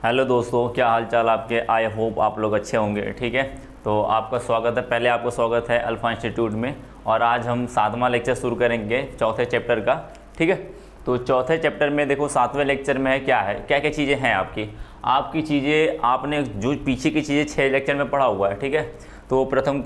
Hello दोस्तों, क्या हाल चाल आपके। आई होप आप लोग अच्छे होंगे। ठीक है, तो आपका स्वागत है। पहले आपका स्वागत है अल्फा इंस्टीट्यूट में। और आज हम 7वां लेक्चर शुरू करेंगे चौथे चैप्टर का। ठीक है, तो चौथे चैप्टर में देखो 7वें लेक्चर में है क्या क्या चीज़ें हैं आपकी चीज़ें आपने जो पीछे की चीज़ें 6 लेक्चर में पढ़ा हुआ है। ठीक है, तो प्रथम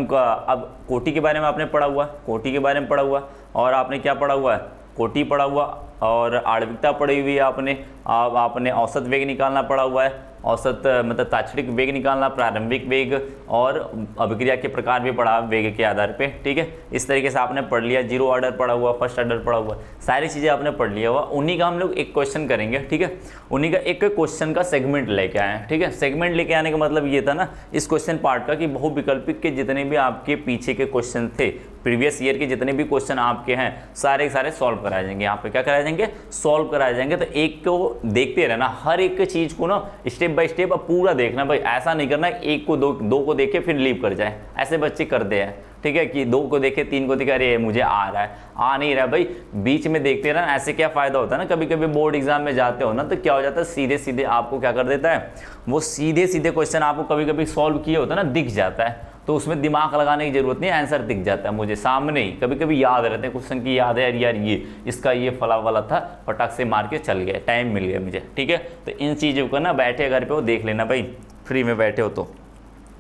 का अब कोटि के बारे में आपने पढ़ा हुआ, कोटि के बारे में पढ़ा हुआ। और आपने क्या पढ़ा हुआ है, कोटि पढ़ा हुआ और आणविकता पढ़ी हुई है आपने। आपने औसत वेग निकालना पड़ा हुआ है, औसत मतलब ताक्षणिक वेग निकालना, प्रारंभिक वेग और अभिक्रिया के प्रकार भी पढ़ा वेग के आधार पे। ठीक है, इस तरीके से आपने पढ़ लिया। जीरो ऑर्डर पढ़ा हुआ, फर्स्ट ऑर्डर पढ़ा हुआ, सारी चीज़ें आपने पढ़ लिया हुआ। उन्हीं का हम लोग एक क्वेश्चन करेंगे। ठीक है, उन्हीं का एक क्वेश्चन का सेगमेंट लेके आए हैं। ठीक है, सेगमेंट लेके आने का मतलब ये था ना इस क्वेश्चन पार्ट का कि बहुविकल्पिक के जितने भी आपके पीछे के क्वेश्चन थे, प्रीवियस ईयर के जितने भी क्वेश्चन आपके हैं, सारे के सारे सॉल्व कराए जाएंगे। यहाँ पे क्या कराए जाएंगे, सॉल्व कराए जाएंगे। तो एक को देखते रहना, हर एक चीज़ को ना स्टेप बाय स्टेप पूरा देखना भाई। ऐसा नहीं करना एक को दो को देखे फिर लीव कर जाए, ऐसे बच्चे करते हैं। ठीक है, कि 2 को देखे 3 को देखे, अरे मुझे आ रहा है, आ नहीं रहा भाई, बीच में देखते रहना। ऐसे क्या फ़ायदा होता है ना, कभी कभी बोर्ड एग्जाम में जाते हो ना तो क्या हो जाता है, सीधे सीधे आपको क्या कर देता है, वो सीधे सीधे क्वेश्चन आपको कभी कभी सॉल्व किए होता है ना, दिख जाता है। तो उसमें दिमाग लगाने की जरूरत नहीं है, आंसर दिख जाता है मुझे सामने ही। कभी कभी याद रहते हैं क्वेश्चन की, याद है यार ये इसका ये फला वाला था, फटाक से मार के चल गया, टाइम मिल गया मुझे। ठीक है, तो इन चीज़ों को ना बैठे घर पे वो देख लेना भाई, फ्री में बैठे हो तो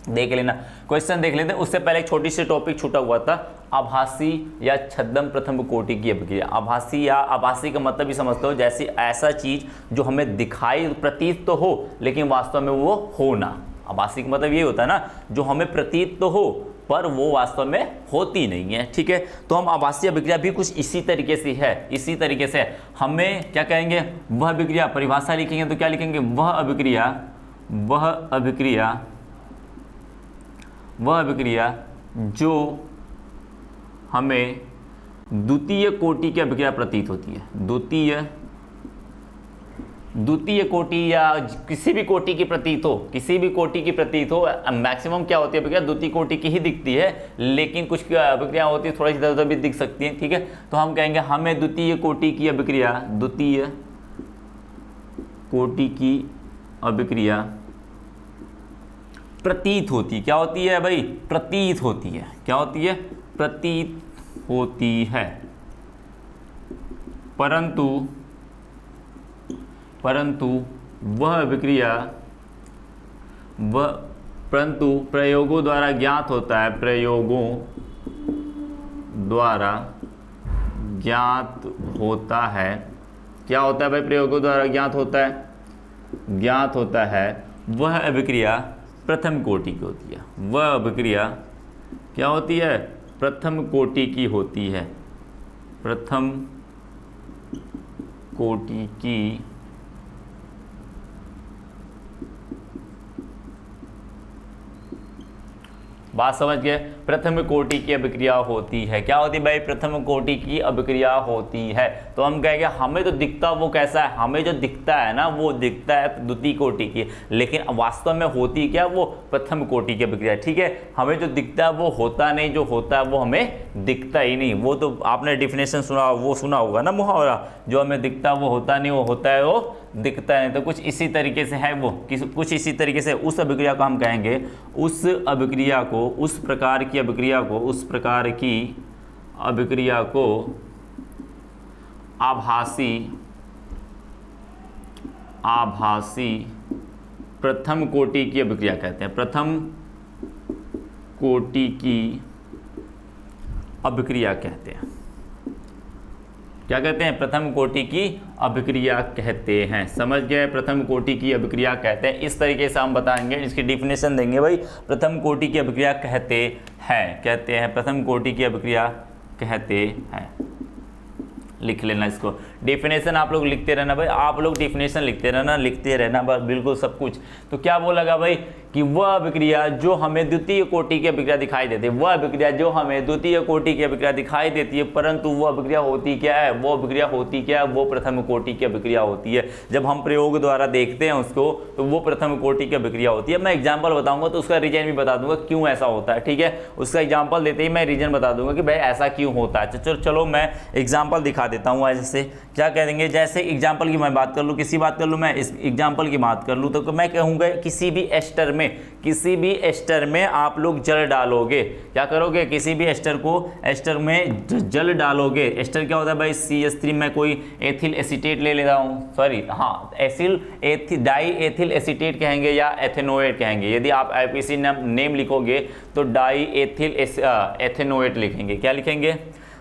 देख लेना, क्वेश्चन देख लेते हैं। उससे पहले एक छोटी सी टॉपिक छूटा हुआ था, आभासी या छद्म प्रथम कोटि की अभिक्रिया। आभासी या आभासी का मतलब भी समझते हो, जैसे ऐसा चीज जो हमें दिखाई प्रतीत तो हो लेकिन वास्तव में वो हो ना। आभासी का मतलब ये होता है ना, जो हमें प्रतीत तो हो पर वो वास्तव में होती नहीं है। ठीक है, तो हम आभासी अभिक्रिया भी कुछ इसी तरीके से है, इसी तरीके से हमें क्या कहेंगे, वह अभिक्रिया, परिभाषा लिखेंगे तो क्या लिखेंगे, वह अभिक्रिया जो हमें द्वितीय कोटि की अभिक्रिया प्रतीत होती है। द्वितीय कोटि या किसी भी कोटि की प्रतीत हो, मैक्सिमम क्या होती है अभिक्रिया, द्वितीय कोटि की ही दिखती है, लेकिन कुछ अभिक्रिया होती है थोड़ा इधर उधर भी दिख सकती है। ठीक है, तो हम कहेंगे हमें द्वितीय कोटि की अभिक्रिया प्रतीत होती, क्या होती है भाई, प्रतीत होती है। क्या होती है, प्रतीत होती है, परंतु वह अभिक्रिया प्रयोगों द्वारा ज्ञात होता है, प्रयोगों द्वारा ज्ञात होता है। क्या होता है भाई, प्रयोगों द्वारा ज्ञात होता है, वह अभिक्रिया प्रथम कोटि की होती है। वह अभिक्रिया क्या होती है, प्रथम कोटि की होती है, प्रथम कोटि की बात समझ गए, प्रथम कोटि की अभिक्रिया होती है। क्या होती है भाई, प्रथम कोटि की अभिक्रिया होती है। तो हम कहेंगे हमें तो दिखता वो कैसा है, हमें जो दिखता है ना वो दिखता है द्वितीय कोटि की, लेकिन वास्तव में होती क्या, वो प्रथम कोटि की अभिक्रिया। ठीक है, हमें जो दिखता है वो होता नहीं, जो होता है वो हमें दिखता ही नहीं। वो तो आपने डिफिनेशन सुना होगा ना मुहावरा, जो हमें दिखता है वो होता नहीं, वो होता है वो दिखता नहीं। तो कुछ इसी तरीके से है वो, कुछ इसी तरीके से उस अभिक्रिया को हम कहेंगे, उस प्रकार की अभिक्रिया को आभासी प्रथम कोटि की अभिक्रिया कहते हैं। प्रथम कोटि की अभिक्रिया कहते हैं। क्या कहते हैं, प्रथम कोटि की अभिक्रिया कहते हैं। समझ गए, प्रथम कोटि की अभिक्रिया कहते हैं। इस तरीके से हम बताएंगे, इसकी डिफिनेशन देंगे भाई। प्रथम कोटि की अभिक्रिया कहते हैं, प्रथम कोटि की अभिक्रिया कहते हैं। लिख लेना इसको, डिफिनेशन आप लोग लिखते रहना भाई, आप लोग डिफिनेशन लिखते रहना बिल्कुल सब कुछ। तो क्या बोला भाई कि वह अभिक्रिया जो हमें द्वितीय कोटि की अभिक्रिया दिखाई देती है, वह अभिक्रिया जो हमें द्वितीय कोटि की अभिक्रिया दिखाई देती है, परंतु वो अभिक्रिया होती क्या है, वो अभिक्रिया होती क्या है, वो प्रथम कोटि की अभिक्रिया होती है। जब हम प्रयोग द्वारा देखते हैं उसको तो वो प्रथम कोटि की अभिक्रिया होती है। मैं एग्जाम्पल बताऊंगा तो उसका रीजन भी बता दूंगा क्यों ऐसा होता है, ठीक है। उसका एग्जाम्पल देते ही मैं रीजन बता दूंगा कि भाई ऐसा क्यों होता है। चलो मैं एग्जाम्पल दिखा देता हूँ। ऐसे क्या कह देंगे, जैसे एग्जाम्पल की मैं बात कर लूँ, किसी बात कर लूँ, मैं इस एग्जाम्पल की बात कर लूँ तो मैं कहूँगा किसी भी एस्टर में आप लोग जल डालोगे, क्या करोगे, किसी भी एस्टर में जल डालोगे। एस्टर क्या होता है भाई, CH3 में कोई एथिल एसीटेट ले लेता हूँ, सॉरी हाँ डाई एथिल एसीटेट कहेंगे या एथेनोएट कहेंगे। यदि आप IPC नेम लिखोगे तो डाई एथिल एथेनोएट लिखेंगे, क्या लिखेंगे,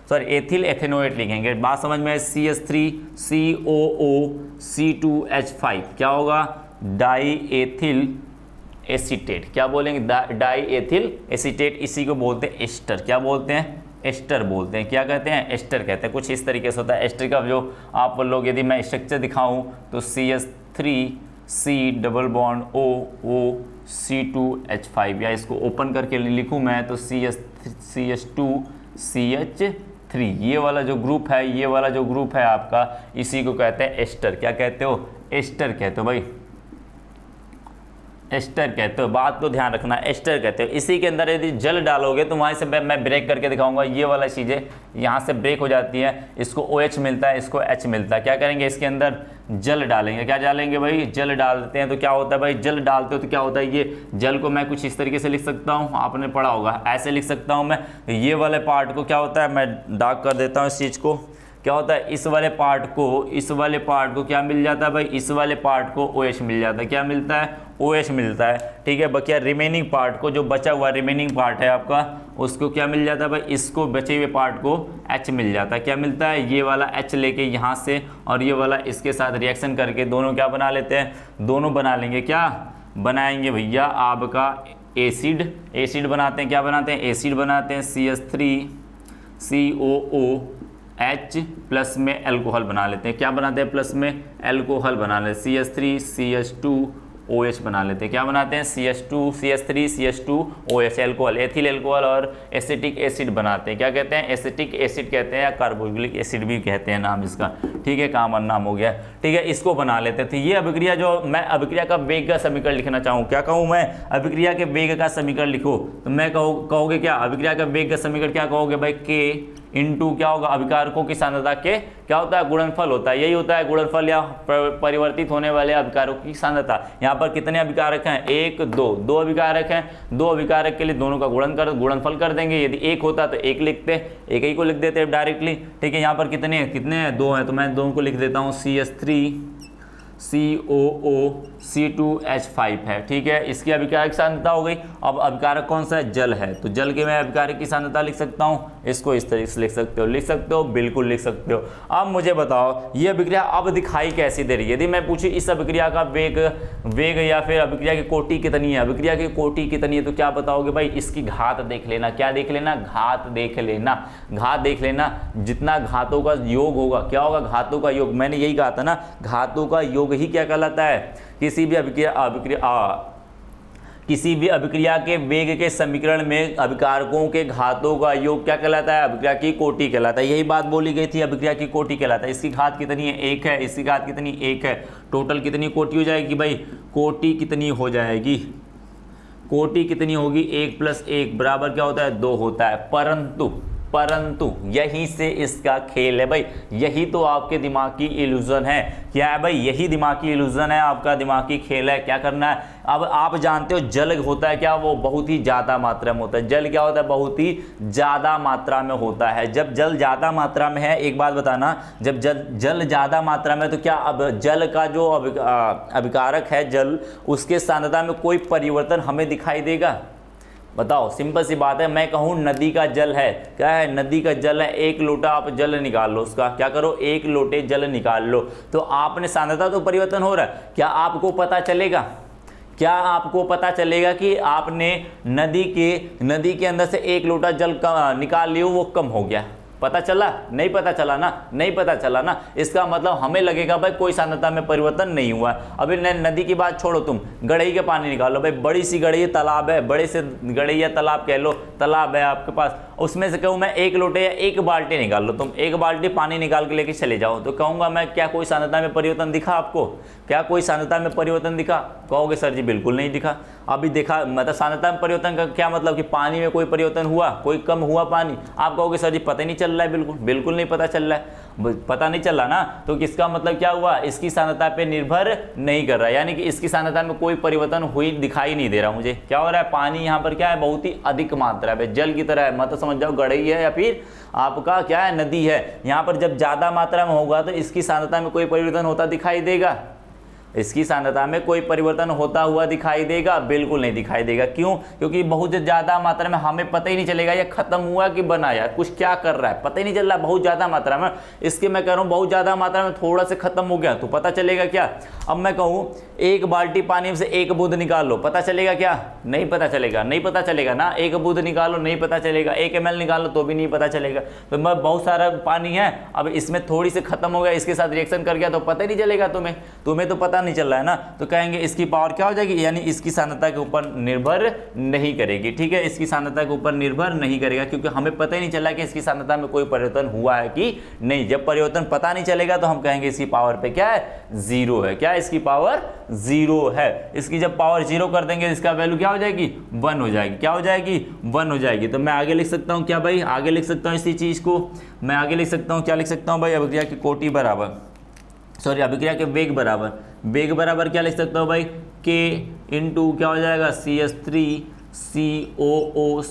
सॉरी एथिल एथेनोएट लिखेंगे। बात समझ में, CH3 COO C2H5 क्या होगा, डाई एथिल एसीटेट, क्या बोलेंगे, डाई एथिल एसीटेट। इसी को बोलते हैं एस्टर, क्या बोलते हैं, एस्टर बोलते हैं। क्या कहते हैं, एस्टर कहते हैं। कुछ इस तरीके से होता है एस्टर का जो आप लोग, यदि मैं स्ट्रक्चर दिखाऊं तो CH3 C double bond O C2H5, या इसको ओपन करके लिखूं मैं तो CH2 CH3, ये वाला जो ग्रुप है, ये वाला जो ग्रुप है आपका, इसी को कहते हैं एस्टर। क्या कहते हो, एस्टर कहते हो भाई, एस्टर कहते हो। बात को ध्यान रखना, एस्टर कहते हो। इसी के अंदर यदि जल डालोगे तो वहाँ से मैं ब्रेक करके दिखाऊंगा, ये वाला चीज़ें यहाँ से ब्रेक हो जाती है, इसको OH मिलता है, इसको H मिलता है। क्या करेंगे, इसके अंदर जल डालेंगे, क्या डालेंगे भाई, जल डाल देते हैं। तो क्या होता है भाई, जल डालते हो तो क्या होता है, ये जल को मैं कुछ इस तरीके से लिख सकता हूँ, आपने पढ़ा होगा, ऐसे लिख सकता हूँ मैं। ये वाले पार्ट को क्या होता है, मैं डार्क कर देता हूँ इस चीज़ को, क्या होता है, इस वाले पार्ट को क्या मिल जाता है भाई, इस वाले पार्ट को OH मिल जाता है। क्या मिलता है, OH मिलता है, ठीक है। बकिया रिमेनिंग पार्ट को, जो बचा हुआ रिमेनिंग पार्ट है आपका, उसको क्या मिल जाता है भाई, इसको बचे हुए पार्ट को H मिल जाता है। क्या मिलता है, ये वाला H लेके यहाँ से और ये वाला इसके साथ रिएक्शन करके दोनों क्या बना लेते हैं, दोनों बना लेंगे, क्या बनाएंगे भैया, आपका एसिड बनाते हैं। क्या बनाते हैं, एसिड बनाते हैं। CH3 COOH प्लस में एल्कोहल बना लेते हैं। क्या बनाते हैं, प्लस में एल्कोहल बना लेते हैं। CH3 CH2OH बना लेते हैं। क्या बनाते हैं, CH3 CH2OH, alcohol, ethyl alcohol और एसिटिक एसिड बनाते हैं। क्या कहते हैं, एसिटिक एसिड कहते हैं, या कार्बोक्सिलिक एसिड भी कहते हैं नाम इसका, ठीक है, कॉमन नाम हो गया, ठीक है। इसको बना लेते थे। ये अभिक्रिया, जो मैं अभिक्रिया का वेग का समीकरण लिखना चाहूँ, क्या कहूँ मैं, अभिक्रिया के वेग का समीकरण लिखो तो मैं कहोगे क्या, अभिक्रिया का वेग का समीकरण क्या कहोगे भाई, K इंटू क्या होगा, अभिकारकों की सांद्रता के क्या होता है, गुणनफल होता है। यही होता है गुणनफल, या परिवर्तित होने वाले अभिकारकों की सांद्रता। यहाँ पर कितने अभिकारक हैं, 1 2, 2 अभिकारक हैं। 2 अभिकारक के लिए दोनों का गुणनफल कर देंगे। यदि 1 होता तो 1 लिखते, एक ही को लिख देते डायरेक्टली, ठीक है। यहाँ पर कितने हैं, 2 हैं, तो मैं दोनों को लिख देता हूँ, CH3 COO C2H5 है, ठीक है। इसकी अभिकारक सांद्रता हो गई। अब अभिकारक कौन सा है, जल है, तो जल के मैं अभिकारक की सांद्रता लिख सकता हूँ। इसको इस तरीके से लिख सकते हो, बिल्कुल लिख सकते हो। अब मुझे बताओ ये अभिक्रिया अब दिखाई कैसी दे रही है। यदि मैं पूछूं इस अभिक्रिया का वेग या फिर अभिक्रिया की कोटि कितनी है, अभिक्रिया की कोटि कितनी है, तो क्या बताओगे भाई, इसकी घात देख लेना। क्या देख लेना, घात देख लेना। जितना घातों का योग होगा, क्या होगा, घातों का योग। मैंने यही कहा था ना, घातों का योग ही क्या कहलाता है, किसी भी अभिक्रिया के वेग के समीकरण में अभिकारकों के घातों का योग क्या कहलाता है, अभिक्रिया की कोटि कहलाता है। यही बात बोली गई थी, अभिक्रिया की कोटि कहलाता है। इसकी घात कितनी है, 1 है, इसकी घात कितनी, 1 है। टोटल कितनी कोटि हो जाएगी भाई, कोटि कितनी हो जाएगी, कोटि कितनी होगी, 1 + 1 बराबर क्या होता है, 2 होता है। परंतु यही से इसका खेल है भाई, यही तो आपके दिमाग की इल्यूजन है। क्या है भाई, यही दिमाग की इल्यूजन है, आपका दिमागी खेल है। क्या करना है, अब आप जानते हो जल होता है क्या, वो बहुत ही ज़्यादा मात्रा में होता है। जल क्या होता है, बहुत ही ज़्यादा मात्रा में होता है। जब जल ज़्यादा मात्रा में है, एक बात बताना, जब जल ज़्यादा मात्रा में, तो क्या अब जल का जो अभिकारक है जल, उसके सांद्रता में कोई परिवर्तन हमें दिखाई देगा, बताओ। सिंपल सी बात है। मैं कहूँ नदी का जल है, क्या है, नदी का जल है, 1 लोटा आप जल निकाल लो, उसका क्या करो, 1 लोटे जल निकाल लो, तो आपने सांद्रता तो परिवर्तन हो रहा है। क्या आपको पता चलेगा कि आपने नदी के अंदर से 1 लोटा जल निकाल लियो, वो कम हो गया, पता चला? नहीं पता चला ना, नहीं पता चला ना। इसका मतलब हमें लगेगा भाई कोई सांद्रता में परिवर्तन नहीं हुआ है। अभी नदी की बात छोड़ो, तुम गड़ई के पानी निकालो भाई, बड़ी सी गड़ई तालाब है, बड़े से गड़ई या तालाब कह लो, तालाब है आपके पास, उसमें से कहूँ मैं 1 लोटे या 1 बाल्टी निकाल लो, तुम 1 बाल्टी पानी निकाल के लेके चले जाओ, तो कहूँगा मैं क्या कोई सांद्रता में परिवर्तन दिखा आपको? क्या कोई सांद्रता में परिवर्तन दिखा? कहोगे सर जी बिल्कुल नहीं दिखा। अभी देखा मतलब सांद्रता में परिवर्तन का क्या मतलब कि पानी में कोई परिवर्तन हुआ, कोई कम हुआ पानी? आप कहोगे सर जी पता ही नहीं चल रहा है, बिल्कुल बिल्कुल नहीं पता चल रहा है, पता नहीं चल रहा ना, तो किसका मतलब क्या हुआ? इसकी सांद्रता पे निर्भर नहीं कर रहा है, यानी कि इसकी सांद्रता में कोई परिवर्तन हुई दिखाई नहीं दे रहा मुझे। क्या हो रहा है? पानी यहाँ पर क्या है, बहुत ही अधिक मात्रा है, जल की तरह है, मतलब समझ जाओ गड़ई है या फिर आपका क्या है, नदी है। यहाँ पर जब ज्यादा मात्रा में होगा तो इसकी सांद्रता में कोई परिवर्तन होता दिखाई देगा? इसकी सांद्रता में कोई परिवर्तन होता हुआ दिखाई देगा? बिल्कुल नहीं दिखाई देगा। क्यों? क्योंकि बहुत ज्यादा मात्रा में, हमें पता ही नहीं चलेगा ये खत्म हुआ कि बना, यार कुछ क्या कर रहा है पता ही नहीं चल रहा, बहुत ज्यादा मात्रा में। इसके मैं कह रहा हूँ बहुत ज्यादा मात्रा में थोड़ा से खत्म हो गया तो पता चलेगा क्या? अब मैं कहूँ 1 बाल्टी पानी में से 1 बूंद निकाल लो, पता चलेगा क्या? नहीं पता चलेगा, नहीं पता चलेगा ना। 1 बूंद निकालो नहीं पता चलेगा, 1 ml निकालो तो भी नहीं पता चलेगा। तो मैं बहुत सारा पानी है, अब इसमें थोड़ी से खत्म हो गया, इसके साथ रिएक्शन कर गया तो पता ही नहीं चलेगा तुम्हें तो पता नहीं चल रहा है ना, तो कहेंगे इसकी पावर क्या हो जाएगी, यानी इसकी सांद्रता के ऊपर निर्भर नहीं करेगी। ठीक है, इसकी सांद्रता के ऊपर निर्भर नहीं करेगा, क्योंकि हमें पता ही नहीं चला कि इसकी सांद्रता में कोई परिवर्तन हुआ है कि नहीं। जब परिवर्तन पता नहीं चलेगा तो हम कहेंगे इसकी पावर पे क्या है, 0 है। क्या इसकी पावर 0 है। इसकी जब पावर 0 कर देंगे इसका वैल्यू क्या हो जाएगी, 1 हो जाएगी। क्या हो जाएगी, 1 हो जाएगी। तो मैं आगे लिख सकता हूं क्या भाई, आगे लिख सकता हूं इसी चीज को, मैं आगे लिख सकता हूं, क्या लिख सकता हूं भाई, अभिक्रिया की कोटि बराबर, सॉरी अभिक्रिया के वेग बराबर, वेग बराबर क्या लिख सकता हूं भाई, K इंटू क्या हो जाएगा, CH3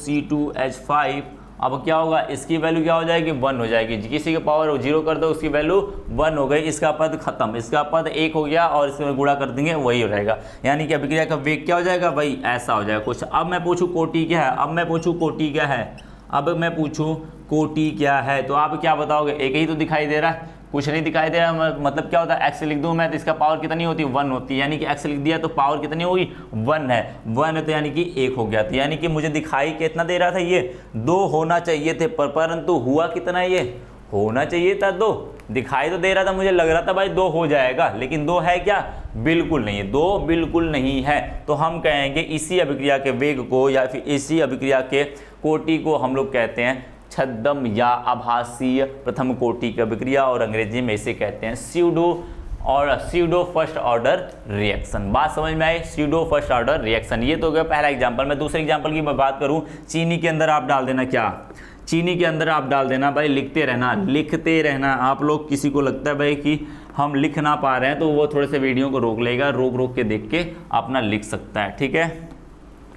COO2H5। अब क्या होगा, इसकी वैल्यू क्या हो जाएगी, 1 हो जाएगी। किसी के पावर 0 कर दो उसकी वैल्यू 1 हो गई, इसका पद खत्म, इसका पद 1 हो गया और इसमें गुणा कर देंगे वही हो जाएगा, यानी कि अभिक्रिया का वेग क्या हो जाएगा भाई, ऐसा हो जाएगा कुछ। अब मैं पूछूं कोटि क्या है, अब मैं पूछूं कोटि क्या है, अब मैं पूछूं कोटि क्या है, तो आप क्या बताओगे, एक ही तो दिखाई दे रहा है, कुछ नहीं दिखाई दे रहा है। मतलब क्या होता है, एक्स लिख दूं मैं तो इसका पावर कितनी होती है, 1 होती है, यानी कि एक्स लिख दिया तो पावर कितनी होगी, 1 है, 1 है तो यानी कि 1 हो गया। तो यानी कि मुझे दिखाई कितना दे रहा था, ये 2 होना चाहिए थे, परंतु हुआ कितना, ये होना चाहिए था 2, दिखाई तो दे रहा था, मुझे लग रहा था भाई 2 हो जाएगा, लेकिन 2 है क्या, बिल्कुल नहीं है, 2 बिल्कुल नहीं है। तो हम कहेंगे इसी अभिक्रिया के वेग को या फिर इसी अभिक्रिया के कोटि को हम लोग कहते हैं छद्म या आभासीय प्रथम कोटि की अभिक्रिया, और अंग्रेजी में इसे कहते हैं स्यूडो फर्स्ट ऑर्डर रिएक्शन। बात समझ में आई, स्यूडो फर्स्ट ऑर्डर रिएक्शन। ये तो गया पहला एग्जांपल। मैं दूसरे एग्जांपल की मैं बात करूं, चीनी के अंदर आप डाल देना, क्या चीनी के अंदर आप डाल देना भाई, लिखते रहना। आप लोग किसी को लगता है भाई कि हम लिख ना पा रहे हैं तो वो थोड़े से वीडियो को रोक लेगा, रोक के देख के अपना लिख सकता है। ठीक है,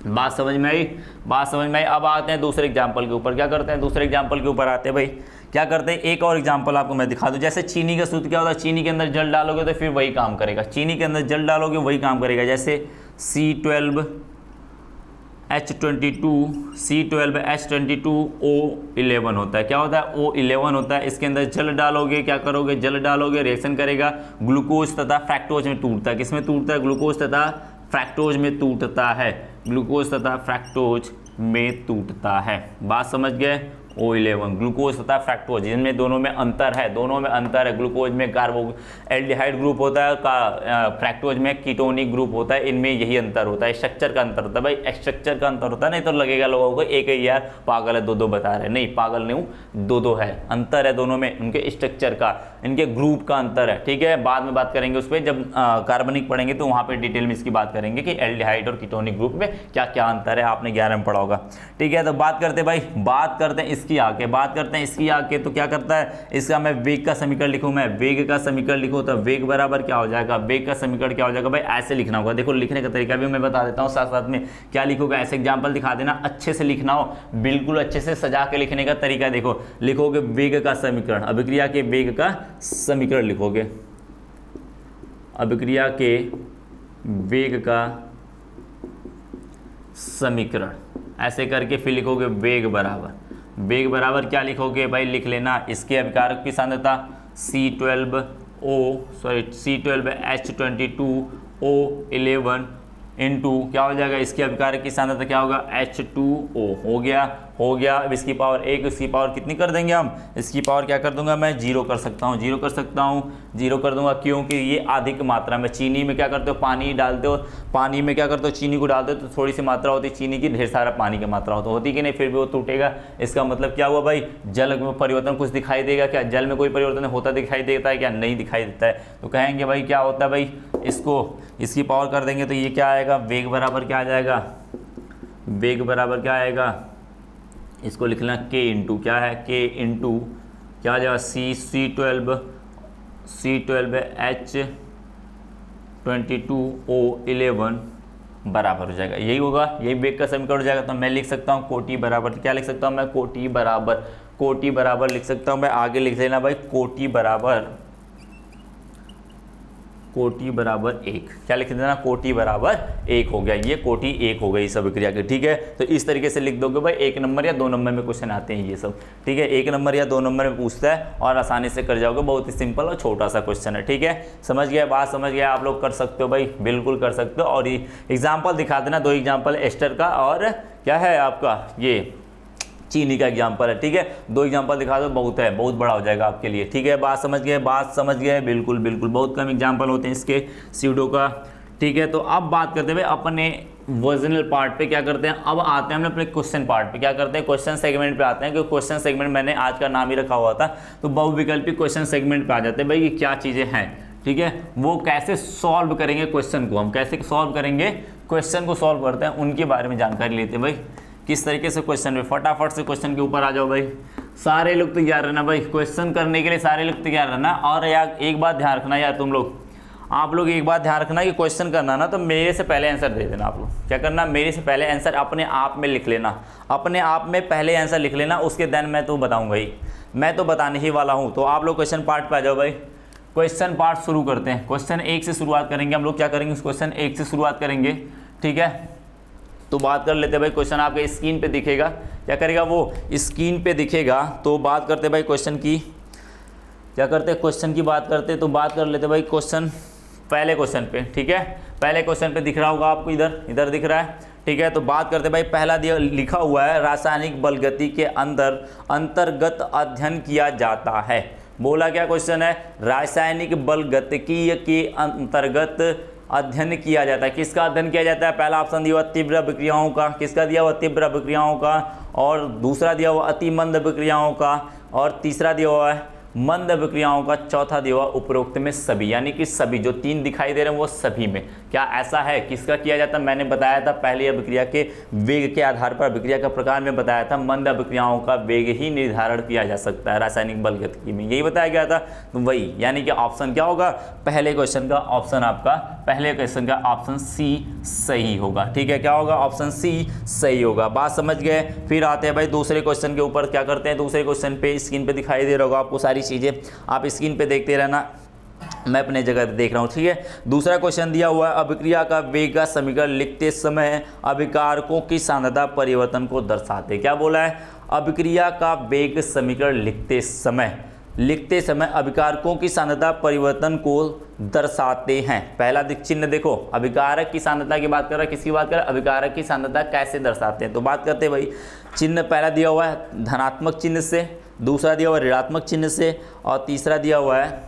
बात समझ में आई, बात समझ में आई। अब आते हैं दूसरे एग्जाम्पल के ऊपर। क्या करते हैं, दूसरे एग्जाम्पल के ऊपर आते हैं भाई, क्या करते हैं, एक और एग्जाम्पल आपको मैं दिखा दूं। जैसे चीनी का सूत्र क्या होता है, चीनी के अंदर जल डालोगे तो फिर वही काम करेगा, चीनी के अंदर जल डालोगे वही काम करेगा। जैसे C12H22O11 होता है, क्या होता है, O11 होता है। इसके अंदर जल डालोगे, क्या करोगे, जल डालोगे, रिएक्शन करेगा, ग्लूकोज तथा फ्रैक्टोज में टूटता है। किसमें टूटता है, ग्लूकोज तथा फ्रैक्टोज में टूटता है, ग्लूकोज तथा फ्रैक्टोज में टूटता है। बात समझ गए, O11 ग्लूकोज तथा फ्रैक्टोज, जिनमें दोनों में अंतर है, ग्लूकोज में एल्डिहाइड ग्रुप होता है, फ्रैक्टोज में कीटोनिक ग्रुप होता है, इनमें यही अंतर होता है, स्ट्रक्चर का अंतर होता है भाई, स्ट्रक्चर का अंतर होता है। नहीं तो लगेगा लोगों को एक ही यार पागल है, 2 बता रहे हैं, नहीं पागल नहीं हूँ, 2 है, अंतर है दोनों में, उनके स्ट्रक्चर का, इनके ग्रुप का अंतर है। ठीक है, बाद में बात करेंगे उस पर, जब कार्बनिक पढ़ेंगे तो वहाँ पर डिटेल में इसकी बात करेंगे कि एल्डिहाइड और कीटोनिक ग्रुप में क्या क्या अंतर है, आपने 11 में पढ़ा होगा। ठीक है, तो बात करते भाई, बात करते हैं इसकी आगे, तो क्या करता है, इसका मैं वेग का समीकरण लिखूं, मैं वेग का समीकरण लिखूं तो वेग बराबर क्या हो जाएगा, वेग का समीकरण क्या हो जाएगा भाई, ऐसे लिखना होगा। देखो लिखने का तरीका भी मैं बता देता हूं साथ साथ में, क्या लिखोगे, ऐसे एग्जांपल दिखा देना, अच्छे से लिखना हो, बिल्कुल अच्छे से सजा के लिखने का तरीका। देखो लिखोगे वेग का समीकरण, अभिक्रिया के वेग का समीकरण लिखोगे, अभिक्रिया के वेग का समीकरण, ऐसे करके फिर लिखोगे वेग बराबर क्या लिखोगे भाई, लिख लेना, इसके अभिकारक की सांद्रता C12H22O11 इंटू क्या हो जाएगा, इसके अभिकारक की सांद्रता क्या होगा, H2O हो गया हो गया। अब इसकी पावर 1, इसकी पावर कितनी कर देंगे हम, इसकी पावर क्या कर दूंगा मैं, 0 कर सकता हूँ, 0 कर सकता हूँ, 0 कर दूंगा, क्योंकि ये अधिक मात्रा में, चीनी में क्या करते हो, पानी डालते हो, पानी में क्या करते हो, चीनी को डालते हो तो थोड़ी सी मात्रा होती है चीनी की, ढेर सारा पानी की मात्रा होती कि नहीं, फिर भी वो टूटेगा। इसका मतलब क्या हुआ भाई, जल में परिवर्तन कुछ दिखाई देगा क्या, जल में कोई परिवर्तन होता दिखाई देता है क्या, नहीं दिखाई देता है। तो कहेंगे भाई क्या होता है भाई, इसकी पावर कर देंगे तो ये क्या आएगा, वेग बराबर क्या आ जाएगा, वेग बराबर क्या आएगा, इसको लिखना k इंटू क्या है, k इंटू क्या आ जाएगा, C12H22O11 बराबर हो जाएगा, यही होगा, यही वेग का समीकरण हो जाएगा। तो मैं लिख सकता हूँ कोटि बराबर, क्या लिख सकता हूँ मैं, कोटि बराबर लिख सकता हूँ मैं, आगे लिख लेना भाई कोटि बराबर 1, क्या लिख देना, कोटि बराबर 1 हो गया, ये कोटि 1 हो गई इस अभिक्रिया की, ठीक है। तो इस तरीके से लिख दोगे भाई, 1 नंबर या 2 नंबर में क्वेश्चन आते हैं ये सब, ठीक है, 1 नंबर या 2 नंबर में पूछता है और आसानी से कर जाओगे, बहुत ही सिंपल और छोटा सा क्वेश्चन है, ठीक है। समझ गया, बात समझ गया, आप लोग कर सकते हो भाई, बिल्कुल कर सकते हो। और ये एग्जाम्पल दिखा देना, 2 एग्जाम्पल एस्टर का और क्या है आपका ये चीनी का एग्जाम्पल है, ठीक है, 2 एग्जाम्पल दिखा दो, बहुत है, बहुत बड़ा हो जाएगा आपके लिए, ठीक है। बात समझ गए, बिल्कुल बिल्कुल, बहुत कम एग्जाम्पल होते हैं इसके स्यूडो का, ठीक है। तो अब बात करते हुए अपने वर्जिनल पार्ट पे क्या करते हैं, अब आते हैं हम अपने क्वेश्चन पार्ट पे, क्या करते हैं, क्वेश्चन सेगमेंट पे आते हैं, क्योंकि क्वेश्चन सेगमेंट मैंने आज का नाम ही रखा हुआ था, तो बहुविकल्पी क्वेश्चन सेगमेंट पे आ जाते हैं भाई, ये क्या चीज़ें हैं, ठीक है, वो कैसे सॉल्व करेंगे क्वेश्चन को, हम कैसे सॉल्व करेंगे क्वेश्चन को, सॉल्व करते हैं उनके बारे में जानकारी लेते हैं भाई, किस तरीके से क्वेश्चन पे, फटाफट से क्वेश्चन के ऊपर आ जाओ भाई, सारे लोग तैयार रहना भाई, क्वेश्चन करने के लिए सारे लोग तैयार रहना। और यार एक बात ध्यान रखना यार, आप लोग एक बात ध्यान रखना कि क्वेश्चन करना ना तो मेरे से पहले आंसर दे देना, आप लोग क्या करना, मेरे से पहले आंसर अपने आप में लिख लेना, अपने आप में पहले आंसर लिख लेना, उसके देन मैं तो बताऊँगा ही, मैं तो बताने ही वाला हूँ। तो आप लोग क्वेश्चन पार्ट पर आ जाओ भाई, क्वेश्चन पार्ट शुरू करते हैं, क्वेश्चन 1 से शुरुआत करेंगे हम लोग, क्या करेंगे, क्वेश्चन 1 से शुरुआत करेंगे, ठीक है। तो बात कर लेते हैं भाई, क्वेश्चन आपके स्क्रीन पे दिखेगा, क्या करेगा वो, स्क्रीन पे दिखेगा। तो बात करते हैं भाई क्वेश्चन की, क्या करते हैं, क्वेश्चन की बात करते हैं, तो बात कर लेते हैं भाई क्वेश्चन, पहले क्वेश्चन पे, ठीक है, पहले क्वेश्चन पे दिख रहा होगा आपको, इधर दिख रहा है, ठीक है। तो बात करते हैं भाई, पहला दिया लिखा हुआ है, रासायनिक बल गति के अंतर्गत अध्ययन किया जाता है, बोला क्या क्वेश्चन है, रासायनिक बल गतिकीय के अंतर्गत अध्ययन किया जाता है, किसका अध्ययन किया जाता है, पहला ऑप्शन दिया हुआ तीव्र अभिक्रियाओं का, किसका दिया हुआ, तीव्र अभिक्रियाओं का, और दूसरा दिया हुआ अति मंद अभिक्रियाओं का, और तीसरा दिया हुआ है मंद अभिक्रियाओं का, चौथा दिया हुआ उपरोक्त में सभी, यानी कि सभी जो 3 दिखाई दे रहे हैं वो सभी में, क्या ऐसा है, किसका किया जाता है, मैंने बताया था पहली अभिक्रिया के वेग के आधार पर, अभिक्रिया का प्रकार में बताया था, मंद अभिक्रियाओं का वेग ही निर्धारण किया जा सकता है रासायनिक बल गतिकी में, यही बताया गया था। तो वही, यानी कि ऑप्शन क्या होगा, पहले क्वेश्चन का ऑप्शन आपका, पहले क्वेश्चन का ऑप्शन सी सही होगा, ठीक है, क्या होगा, ऑप्शन सी सही होगा, बात समझ गए। फिर आते हैं भाई दूसरे क्वेश्चन के ऊपर, क्या करते हैं, दूसरे क्वेश्चन पे स्क्रीन पे दिखाई दे रहा होगा आपको सारी चीज़ें, आप स्क्रीन पे देखते रहना, मैं अपने जगह देख रहा हूँ, ठीक है। दूसरा क्वेश्चन दिया हुआ है, अभिक्रिया का वेग का समीकरण लिखते समय अभिकारकों की सांद्रता परिवर्तन को दर्शाते, क्या बोला है, अभिक्रिया का वेग समीकरण लिखते समय अभिकारकों की सांद्रता परिवर्तन को दर्शाते हैं। पहला चिन्ह देखो, अभिकारक की सांद्रता की बात कर रहा है, किसकी बात कर रहा है, अभिकारक की सांद्रता कैसे दर्शाते हैं। तो बात करते हैं भाई, चिन्ह पहला दिया हुआ है धनात्मक चिन्ह से, दूसरा दिया हुआ है ऋणात्मक चिन्ह से, और तीसरा दिया हुआ है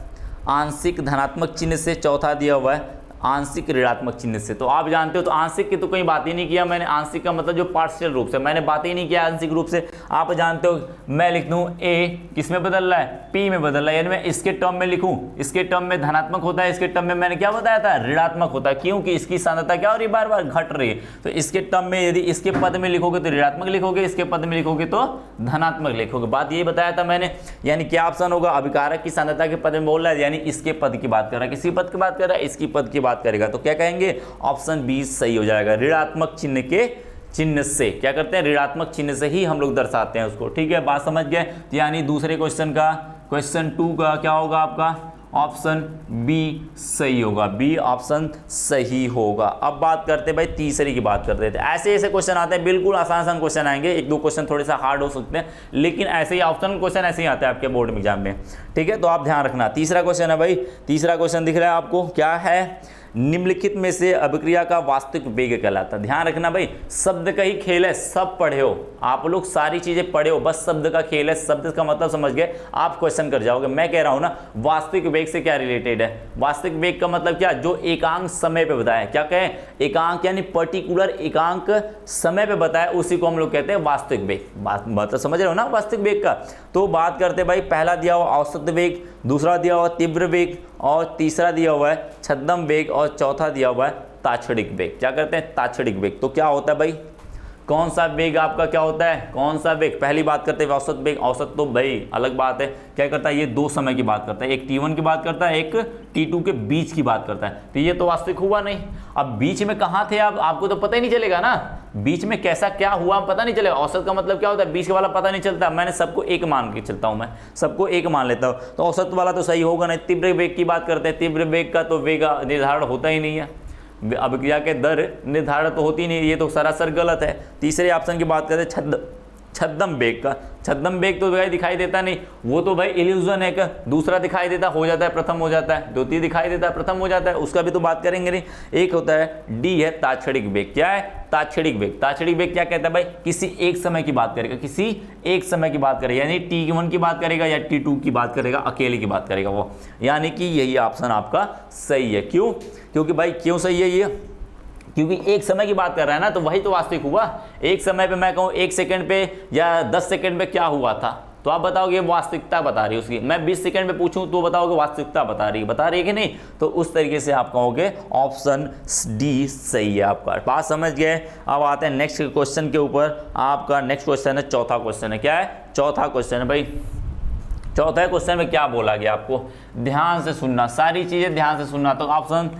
आंशिक धनात्मक चिन्ह से, चौथा दिया हुआ है आंशिक ऋणात्मक चिन्ह से। तो आप जानते हो, तो आंशिक की तो कोई बात ही नहीं किया मैंने, आंशिक का मतलब जो पार्शियल रूप से, मैंने बात ही नहीं किया आंशिक रूप से। आप जानते हो, मैं लिख दूं ए किस में बदल रहा है, पी में बदल रहा है, यानी मैं इसके टर्म में लिखूं, इसके टर्म में धनात्मक होता है, इसके टर्म में मैंने क्या बताया था, ऋणात्मक होता है, क्योंकि इसकी सांद्रता क्या हो रही है, बार बार घट रही है। तो इसके टर्म में यदि इसके पद में लिखोगे तो ऋणात्मक लिखोगे, इसके पद में लिखोगे तो धनात्मक लिखोगे, बात यही बताया था मैंने। यानी क्या ऑप्शन होगा, अभिकारक की सांद्रता के पद में बोल रहा है, यानी इसके पद की बात कर रहा है, किसी पद की बात कर रहा है, इसकी पद की बात करेगा, तो क्या कहेंगे, ऑप्शन बी सही हो जाएगा। ऋणात्मक चिन्ह के चिन्ह से क्या करते हैं, ऋणात्मक चिन्ह से ही हम लोग दर्शाते हैं उसको, ठीक है, बात समझ गए। यानी दूसरे क्वेश्चन का, क्वेश्चन 2 का क्या होगा आपका, ऑप्शन बी सही होगा, बी ऑप्शन सही होगा। अब बात करते हैं भाई तीसरे की बात करते हैं। ऐसे ऐसे क्वेश्चन आते हैं, बिल्कुल आसान क्वेश्चन आएंगे, 1-2 क्वेश्चन थोड़े सा हार्ड हो सकते हैं, लेकिन ऐसे ही ऑप्शनल क्वेश्चन ऐसे ही आते हैं आपके बोर्ड एग्जाम में, ठीक है। तो आप ध्यान रखना, तीसरा क्वेश्चन है भाई, तीसरा क्वेश्चन दिख रहा है आपको, क्या है, निम्नलिखित में से अभिक्रिया का वास्तविक वेग कहलाता है। ध्यान रखना भाई, शब्द का ही खेल है, सब पढ़े हो आप लोग, सारी चीजें पढ़े हो, बस शब्द का खेल है, शब्द का मतलब समझ गए आप क्वेश्चन कर जाओगे। मैं कह रहा हूं ना वास्तविक वेग से क्या रिलेटेड है, वास्तविक वेग का मतलब क्या, जो एकांक समय पे बताया, क्या कहें, एकांक यानी पर्टिकुलर एकांक समय पे बताया, उसी को हम लोग कहते हैं वास्तविक वेग। बात मतलब समझ रहे हो ना वास्तविक वेग का। तो बात करते भाई, पहला दिया हुआ औसत वेग, दूसरा दिया हुआ तीव्र वेग, और तीसरा दिया हुआ है छद्म वेग, और चौथा दिया हुआ है ताक्षणिक वेग। क्या करते हैं, ताक्षणिक वेग। तो क्या होता है भाई, कौन सा वेग आपका क्या होता है, कौन सा वेग, पहली बात करते हैं औसत वेग। औसत तो भाई अलग बात है, क्या करता है, ये दो समय की बात करता है, एक T1 की बात करता है, एक T2 के बीच की बात करता है। तो ये तो वास्तविक हुआ नहीं। अब बीच में कहाँ थे आप, आपको तो पता ही नहीं चलेगा ना, बीच में कैसा क्या हुआ पता नहीं चलेगा। औसत का मतलब क्या होता है, बीच वाला पता नहीं चलता, मैंने सबको एक मान के चलता हूँ, मैं सबको एक मान लेता हूँ, तो औसत वाला तो सही होगा नहीं। तीव्र वेग की बात करते हैं, तीव्र वेग का तो वेग निर्धारण होता ही नहीं है, अभिक्रिया के दर निर्धारण तो होती नहीं, ये तो सरासर गलत है। तीसरे ऑप्शन की बात करते हैं छद्म वेग का। छद्म वेग तो भाई दिखाई देता नहीं, वो तो भाई इल्यूजन है, दूसरा दिखाई देता हो जाता है प्रथम हो जाता है, द्वितीय दिखाई देता है प्रथम हो जाता है, उसका भी तो बात करेंगे नहीं। एक होता है डी है ताक्षणिक वेग। क्या है, ताक्षणिक वेग। ताक्षणिक वेग क्या कहता है भाई, किसी एक समय की बात करेगा, किसी एक समय की बात करेगा, यानी T1 की बात करेगा या T2 की बात करेगा, अकेले की बात करेगा वो, यानी कि यही ऑप्शन आपका सही है। क्यों, क्योंकि भाई क्यों सही है ये, क्योंकि एक समय की बात कर रहा है ना, तो वही तो वास्तविक हुआ। एक समय पे मैं कहूँ 1 सेकंड पे या 10 सेकंड पे क्या हुआ था, तो आप बताओगे वास्तविकता बता रही है उसकी। मैं 20 सेकंड पे पूछूं तो बताओगे वास्तविकता बता रही है कि नहीं। तो उस तरीके से आप कहोगे ऑप्शन डी सही है आपका। बात समझ गए। अब आते हैं नेक्स्ट क्वेश्चन के ऊपर। आपका नेक्स्ट क्वेश्चन है, चौथा क्वेश्चन है। क्या है, चौथा क्वेश्चन है भाई। चौथा क्वेश्चन में क्या बोला गया, आपको ध्यान से सुनना, सारी चीजें ध्यान से सुनना। तो ऑप्शन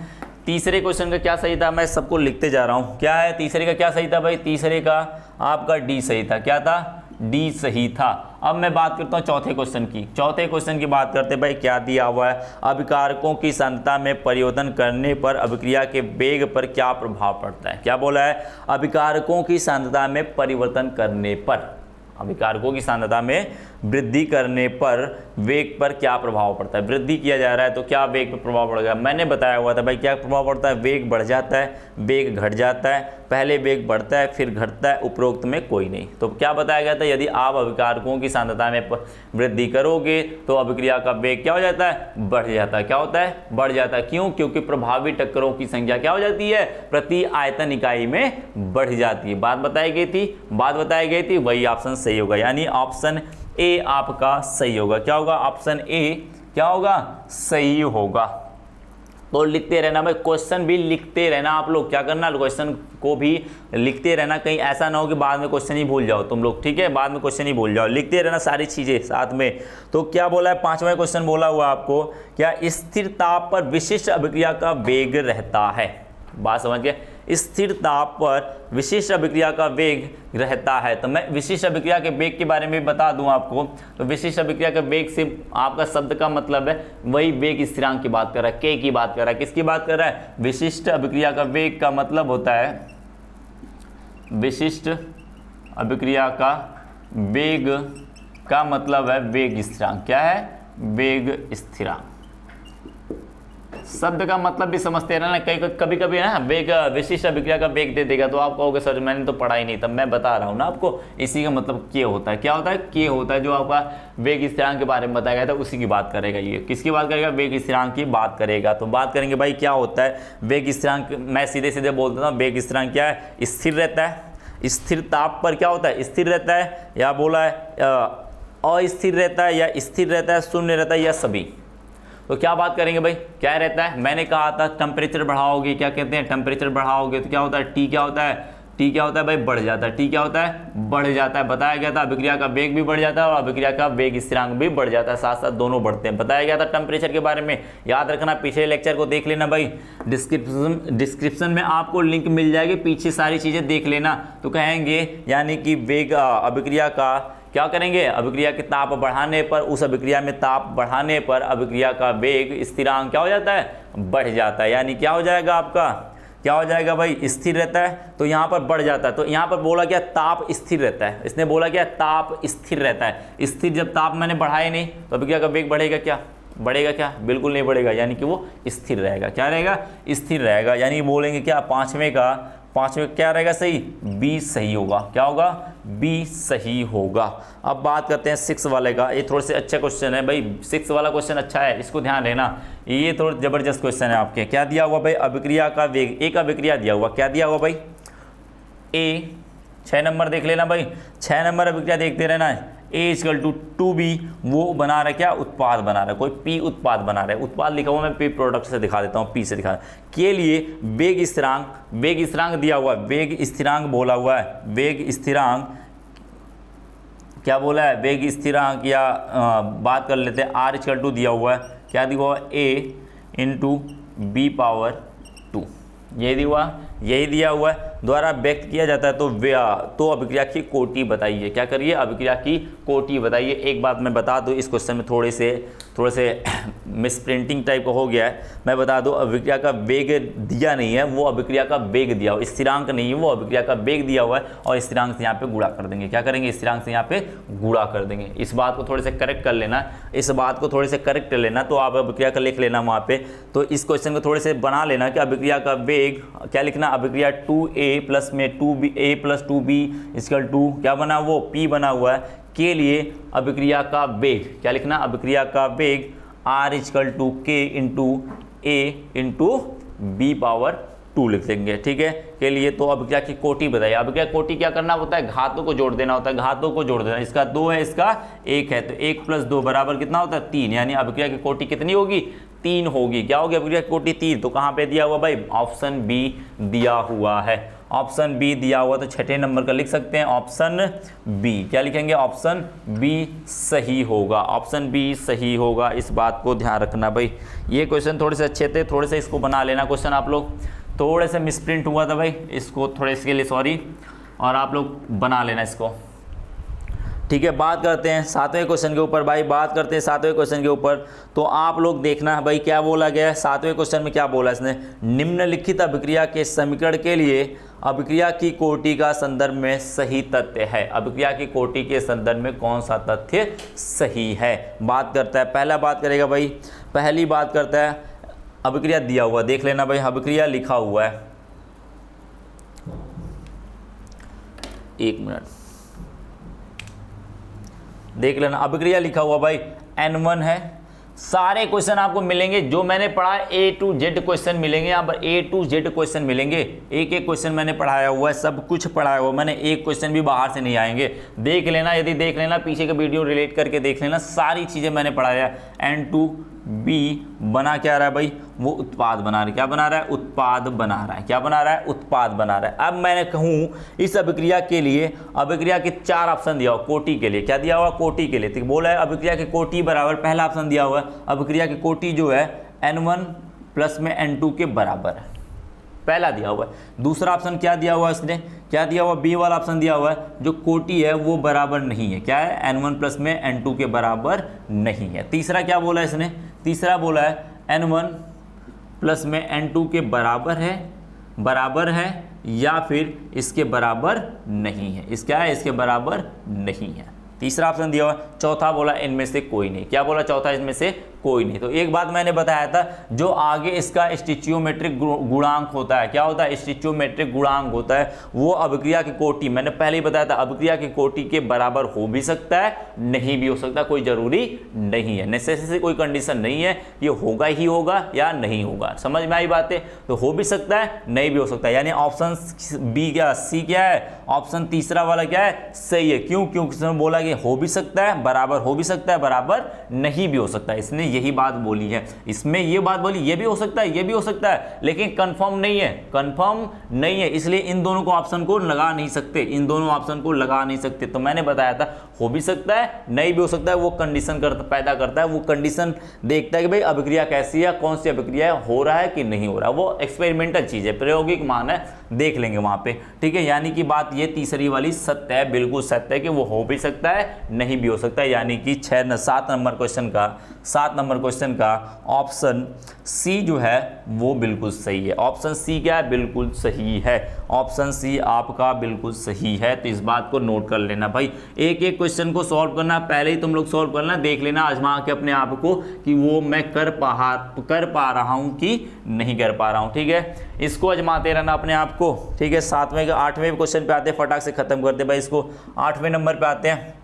तीसरे क्वेश्चन का क्या सही था, मैं सबको लिखते जा रहा हूं। क्या है, तीसरे का क्या सही था भाई, तीसरे का आपका डी सही था। क्या था, डी सही था। अब मैं बात करता हूं चौथे क्वेश्चन की। चौथे क्वेश्चन की बात करते भाई, क्या दिया हुआ है, अभिकारकों की सांद्रता में परिवर्तन करने पर अभिक्रिया के वेग पर क्या प्रभाव पड़ता है। क्या बोला है, अभिकारकों की सांद्रता में परिवर्तन करने पर, अभिकारकों की सांद्रता में वृद्धि करने पर वेग पर क्या प्रभाव पड़ता है। वृद्धि किया जा रहा है तो क्या वेग पर प्रभाव पड़ेगा। मैंने बताया हुआ था भाई क्या प्रभाव पड़ता है, वेग बढ़ जाता है, वेग घट जाता है, पहले वेग बढ़ता है फिर घटता है, उपरोक्त में कोई नहीं। तो क्या बताया गया था, यदि आप अभिकारकों की सांद्रता में वृद्धि करोगे तो अभिक्रिया का वेग क्या हो जाता है, बढ़ जाता है। क्या होता है, बढ़ जाता है। क्यों, क्योंकि प्रभावी टक्करों की संख्या क्या हो जाती है, प्रति आयतन इकाई में बढ़ जाती है। बात बताई गई थी, वही ऑप्शन सही होगा, यानी ऑप्शन ए आपका सही होगा। क्या होगा, ऑप्शन ए क्या होगा, सही होगा। तो लिखते रहना भाई, क्वेश्चन भी लिखते रहना। आप लोग क्या करना, क्वेश्चन को भी लिखते रहना, कहीं ऐसा ना हो कि बाद में क्वेश्चन ही भूल जाओ तुम लोग। ठीक है, बाद में क्वेश्चन ही भूल जाओ, लिखते रहना सारी चीजें साथ में। तो क्या बोला है, पांचवा क्वेश्चन बोला हुआ आपको, क्या स्थिर ताप पर विशिष्ट अभिक्रिया का वेग रहता है। बात समझ गए, स्थिर ताप पर विशिष्ट अभिक्रिया का वेग रहता है। तो मैं विशिष्ट अभिक्रिया के वेग के बारे में बता दूं आपको। तो विशिष्ट अभिक्रिया के वेग से आपका शब्द का मतलब है वही वेग स्थिरांक की बात कर रहा है, के की बात कर रहा है। किसकी बात कर रहा है, विशिष्ट अभिक्रिया का वेग का मतलब होता है, विशिष्ट अभिक्रिया का वेग का मतलब है वेग स्थिरांक। क्या है, वेग स्थिरांक। शब्द का मतलब भी समझते रहना, कभी कभी ना वेग विशिष्ट अभिक्रिया का वेग दे देगा तो आप कहोगे सर मैंने तो पढ़ा ही नहीं था। मैं बता रहा हूँ ना आपको, इसी का मतलब के होता है। क्या होता है, के होता है। जो आपका वेग स्थिरांक के बारे में बताया गया था उसी की बात करेगा। ये किसकी बात करेगा, वेग स्थिरांक की बात करेगा। तो बात करेंगे भाई क्या होता है वेग स्थिरांक। मैं सीधे सीधे बोल देता हूँ, वेग स्थिरांक क्या है, स्थिर रहता है। स्थिर ताप पर क्या होता है, स्थिर रहता है, या बोला है अस्थिर रहता है, या स्थिर रहता है, शून्य रहता है, या सभी। तो क्या बात करेंगे भाई, क्या रहता है, मैंने कहा था टेम्परेचर बढ़ाओगे, क्या कहते हैं, टेम्परेचर बढ़ाओगे तो क्या होता है, टी क्या होता है, टी क्या होता है भाई, बढ़ जाता है। टी क्या होता है, बढ़ जाता है। बताया गया था अभिक्रिया का वेग भी बढ़ जाता है और अभिक्रिया का वेग स्थिरांक भी बढ़ जाता है, साथ साथ दोनों बढ़ते हैं। बताया गया था टेम्परेचर के बारे में, याद रखना, पिछले लेक्चर को देख लेना भाई, डिस्क्रिप्शन में आपको लिंक मिल जाएगी, पीछे सारी चीजें देख लेना। तो कहेंगे यानी कि वेग अभिक्रिया का क्या करेंगे, अभिक्रिया के ताप बढ़ाने पर, उस अभिक्रिया में ताप बढ़ाने पर अभिक्रिया का वेग स्थिरांक क्या हो जाता है, बढ़ जाता है। यानी क्या हो जाएगा आपका, क्या हो जाएगा भाई, स्थिर रहता है तो यहाँ पर बढ़ जाता है। तो यहाँ पर बोला क्या, ताप स्थिर रहता है। इसने बोला क्या, ताप स्थिर रहता है। स्थिर जब ताप मैंने बढ़ाए नहीं तो अभिक्रिया का वेग बढ़ेगा क्या, बढ़ेगा क्या? बिल्कुल नहीं बढ़ेगा, यानी कि वो स्थिर रहेगा। क्या रहेगा? स्थिर रहेगा। यानी बोलेंगे क्या? पाँचवें का क्या रहेगा सही? बी सही होगा। क्या होगा? बी सही होगा। अब बात करते हैं 6 वाले का। ये थोड़े से अच्छे क्वेश्चन है भाई, 6 वाला क्वेश्चन अच्छा है, इसको ध्यान देना। ये थोड़ा जबरदस्त क्वेश्चन है आपके। क्या दिया हुआ भाई? अभिक्रिया का वेग, एक अभिक्रिया दिया हुआ। क्या दिया हुआ भाई? ए। 6 नंबर देख लेना भाई, 6 नंबर अभिक्रिया देखते रहना है। A=2B, वो बना रहा है क्या? उत्पाद बना रहा है, कोई P उत्पाद बना रहा है। उत्पाद लिखा हुआ मैं P प्रोडक्ट से दिखा देता हूँ, P से दिखा के लिए वेग स्थिरांक दिया हुआ है। वेग स्थिरांक बोला हुआ है। वेग स्थिरांक क्या बोला है? वेग स्थिरांक या बात कर लेते हैं R= दिया हुआ है। क्या दिया हुआ? A×B⁴ यही दिया हुआ है, द्वारा व्यक्त किया जाता है। तो अभिक्रिया की कोटि बताइए। क्या करिए? अभिक्रिया की कोटि बताइए। एक बात मैं बता दूं, इस क्वेश्चन में थोड़े से मिसप्रिंटिंग टाइप का हो गया है। मैं बता दूं, अभिक्रिया का वेग दिया नहीं है, वो अभिक्रिया का वेग दिया हुआ, स्थिरांक नहीं है, वो अभिक्रिया का वेग दिया हुआ है और स्थिरांक से यहाँ पे गुणा कर देंगे। क्या करेंगे? स्थिरांक से यहाँ पे गुणा कर देंगे। इस बात को थोड़े से करेक्ट कर लेना, तो आप अभिक्रिया का लिख लेना वहाँ पे। तो इस क्वेश्चन को थोड़े से बना लेना कि अभिक्रिया का वेग क्या लिखना? अभिक्रिया 2A प्लस में 2A+2B = क्या बना? वो P बना हुआ है। के लिए अभिक्रिया का वेग क्या लिखना? अभिक्रिया का वेग R=K×A×B⁴ लिख देंगे। ठीक है, के लिए तो अभिक्रिया की कोटि बताइए। अभिक्रिया कोटि क्या करना होता है? घातों को जोड़ देना होता है। घातों को जोड़ देना, इसका 2 है, इसका 1 है, तो 1 + 2 बराबर कितना होता है? 3। यानी अभिक्रिया की कोटि कितनी होगी? 3 होगी। क्या होगी अभिक्रिया की कोटि? 3। तो कहाँ पे दिया हुआ भाई? ऑप्शन बी दिया हुआ है। ऑप्शन बी दिया हुआ, तो 6 नंबर का लिख सकते हैं ऑप्शन बी। क्या लिखेंगे? ऑप्शन बी सही होगा। ऑप्शन बी सही होगा। इस बात को ध्यान रखना भाई। ये क्वेश्चन थोड़े से अच्छे थे, थोड़े से इसको बना लेना क्वेश्चन आप लोग। थोड़े से मिसप्रिंट हुआ था भाई, इसको थोड़े इसके लिए सॉरी, और आप लोग बना लेना इसको। ठीक है, बात करते हैं 7वें क्वेश्चन के ऊपर भाई। बात करते हैं 7वें क्वेश्चन के ऊपर। तो आप लोग देखना भाई क्या बोला गया है 7वें क्वेश्चन में। क्या बोला इसने? निम्नलिखित अभिक्रिया के समीकरण के लिए अभिक्रिया की कोटि का संदर्भ में सही तथ्य है। अभिक्रिया की कोटि के संदर्भ में कौन सा तथ्य सही है? बात करता है, पहला बात करेगा भाई। पहली बात करता है, अभिक्रिया दिया हुआ देख लेना भाई। अभिक्रिया लिखा हुआ है, 1 मिनट देख लेना। अभिक्रिया लिखा हुआ भाई N1 है। सारे क्वेश्चन आपको मिलेंगे जो मैंने पढ़ा है, A to Z क्वेश्चन मिलेंगे यहाँ पर, A to Z क्वेश्चन मिलेंगे। एक एक क्वेश्चन मैंने पढ़ाया हुआ है, सब कुछ पढ़ाया हुआ मैंने, एक क्वेश्चन भी बाहर से नहीं आएंगे। देख लेना, यदि देख लेना पीछे का वीडियो रिलेट करके देख लेना, सारी चीज़ें मैंने पढ़ाया है। N2B बना क्या रहा है भाई? वो उत्पाद बना रहा है। क्या बना रहा है? उत्पाद बना रहा है। क्या बना रहा है? उत्पाद बना रहा है। अब मैंने कहूँ इस अभिक्रिया के लिए, अभिक्रिया के 4 ऑप्शन दिया हुआ कोटि के लिए। क्या दिया हुआ? कोटि के लिए। तो बोला है अभिक्रिया की कोटि बराबर, पहला ऑप्शन दिया हुआ है अभिक्रिया की कोटि जो है N1 प्लस में N2 के बराबर है, पहला दिया हुआ है। दूसरा ऑप्शन क्या दिया हुआ है इसने? क्या दिया हुआ? बी वाला ऑप्शन दिया हुआ है, जो कोटि है वो बराबर नहीं है। क्या है? N1 प्लस में N2 के बराबर नहीं है। तीसरा क्या बोला इसने? तीसरा बोला है N1 प्लस में N2 के बराबर है या फिर इसके बराबर नहीं है। इसका है इसके बराबर नहीं है। तीसरा ऑप्शन दिया हुआ। चौथा बोला इनमें से कोई नहीं। क्या बोला? चौथा इसमें से कोई नहीं। तो एक बात मैंने बताया था, जो आगे इसका स्टिचियोमेट्रिक गुणांक होता है, क्या होता है? स्टिचियोमेट्रिक गुणांक होता है, वो अभिक्रिया की कोटि, मैंने पहले ही बताया था, अभिक्रिया की कोटि के बराबर हो भी सकता है, नहीं भी हो सकता, कोई जरूरी नहीं है, नेसेसरी कोई कंडीशन नहीं है, ये होगा ही होगा या नहीं होगा। समझ में आई बातें? तो हो भी सकता है, नहीं भी हो सकता है। यानी ऑप्शन बी क्या, सी क्या है? ऑप्शन तीसरा वाला क्या है? सही है। क्यों? क्योंकि इसमें बोला कि हो भी सकता है, बराबर हो भी सकता है, बराबर नहीं भी हो सकता है। इसने यही बात बोली है, इसमें ये बात बोली, ये भी हो सकता है, ये भी हो सकता है, लेकिन कंफर्म नहीं है, कंफर्म नहीं है। इसलिए इन दोनों को ऑप्शन को लगा नहीं सकते, इन दोनों ऑप्शन को लगा नहीं सकते। तो मैंने बताया था हो भी सकता है, नहीं भी हो सकता है। वो कंडीशन पैदा करता है, वो कंडीशन देखता है कि भाई अभिक्रिया कैसी है, कौन सी अभिक्रिया हो रहा है कि नहीं हो रहा। वो एक्सपेरिमेंटल चीज है, प्रायोगिक मान है, देख लेंगे वहां पे। ठीक है, यानी कि बात ये तीसरी वाली सत्य है, बिल्कुल सत्य है कि वो हो भी सकता है, नहीं भी हो सकता है। यानी कि 7 नंबर क्वेश्चन का 7 नंबर क्वेश्चन का ऑप्शन सी जो है वो बिल्कुल सही है। ऑप्शन सी क्या है? बिल्कुल सही है। ऑप्शन सी आपका बिल्कुल सही है। तो इस बात को नोट कर लेना भाई। एक एक क्वेश्चन को सॉल्व करना, पहले ही तुम लोग सॉल्व करना, देख लेना आजमा के अपने आप को कि वो मैं कर पा रहा हूं कि नहीं कर पा रहा हूं। ठीक है, इसको आजमाते रहना अपने आप को। ठीक है, 7वें का 8वें क्वेश्चन पे आते हैं, फटाक से खत्म करते भाई इसको। 8वें नंबर पे आते हैं।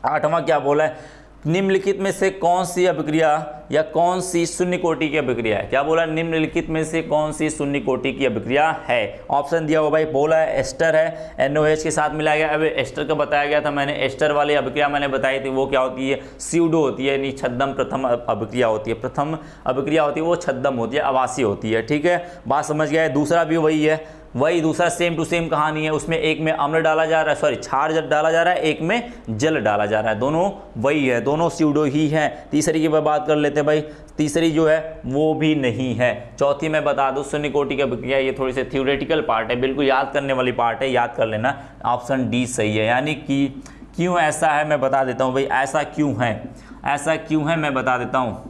8वां क्या बोला है? निम्नलिखित में से कौन सी अभिक्रिया या कौन सी शून्य कोटि की अभिक्रिया है? क्या बोला? निम्नलिखित में से कौन सी शून्य कोटि की अभिक्रिया है? ऑप्शन दिया हुआ भाई, बोला है एस्टर है, NOH के साथ मिलाया गया। अब एस्टर का बताया गया था मैंने, एस्टर वाली अभिक्रिया मैंने बताई थी, वो क्या होती है? स्यूडो होती है, यानी छद्म प्रथम अभिक्रिया होती है। प्रथम अभिक्रिया होती है वो छद्म होती है, आवासीय होती है। ठीक है, बात समझ गया है। दूसरा भी वही है, वही दूसरा सेम टू सेम कहानी है। उसमें एक में अम्ल डाला जा रहा है, सॉरी क्षार डाला जा रहा है, एक में जल डाला जा रहा है, दोनों वही है, दोनों स्यूडो ही है। तीसरी की बात कर लेते हैं भाई, तीसरी जो है वो भी नहीं है। चौथी मैं बता दूं, शून्य कोटि की अभिक्रिया, ये थोड़ी सी थ्योरेटिकल पार्ट है, बिल्कुल याद करने वाली पार्ट है, याद कर लेना। ऑप्शन डी सही है। यानी कि क्यों ऐसा है मैं बता देता हूँ भाई, ऐसा क्यों है, ऐसा क्यों है मैं बता देता हूँ।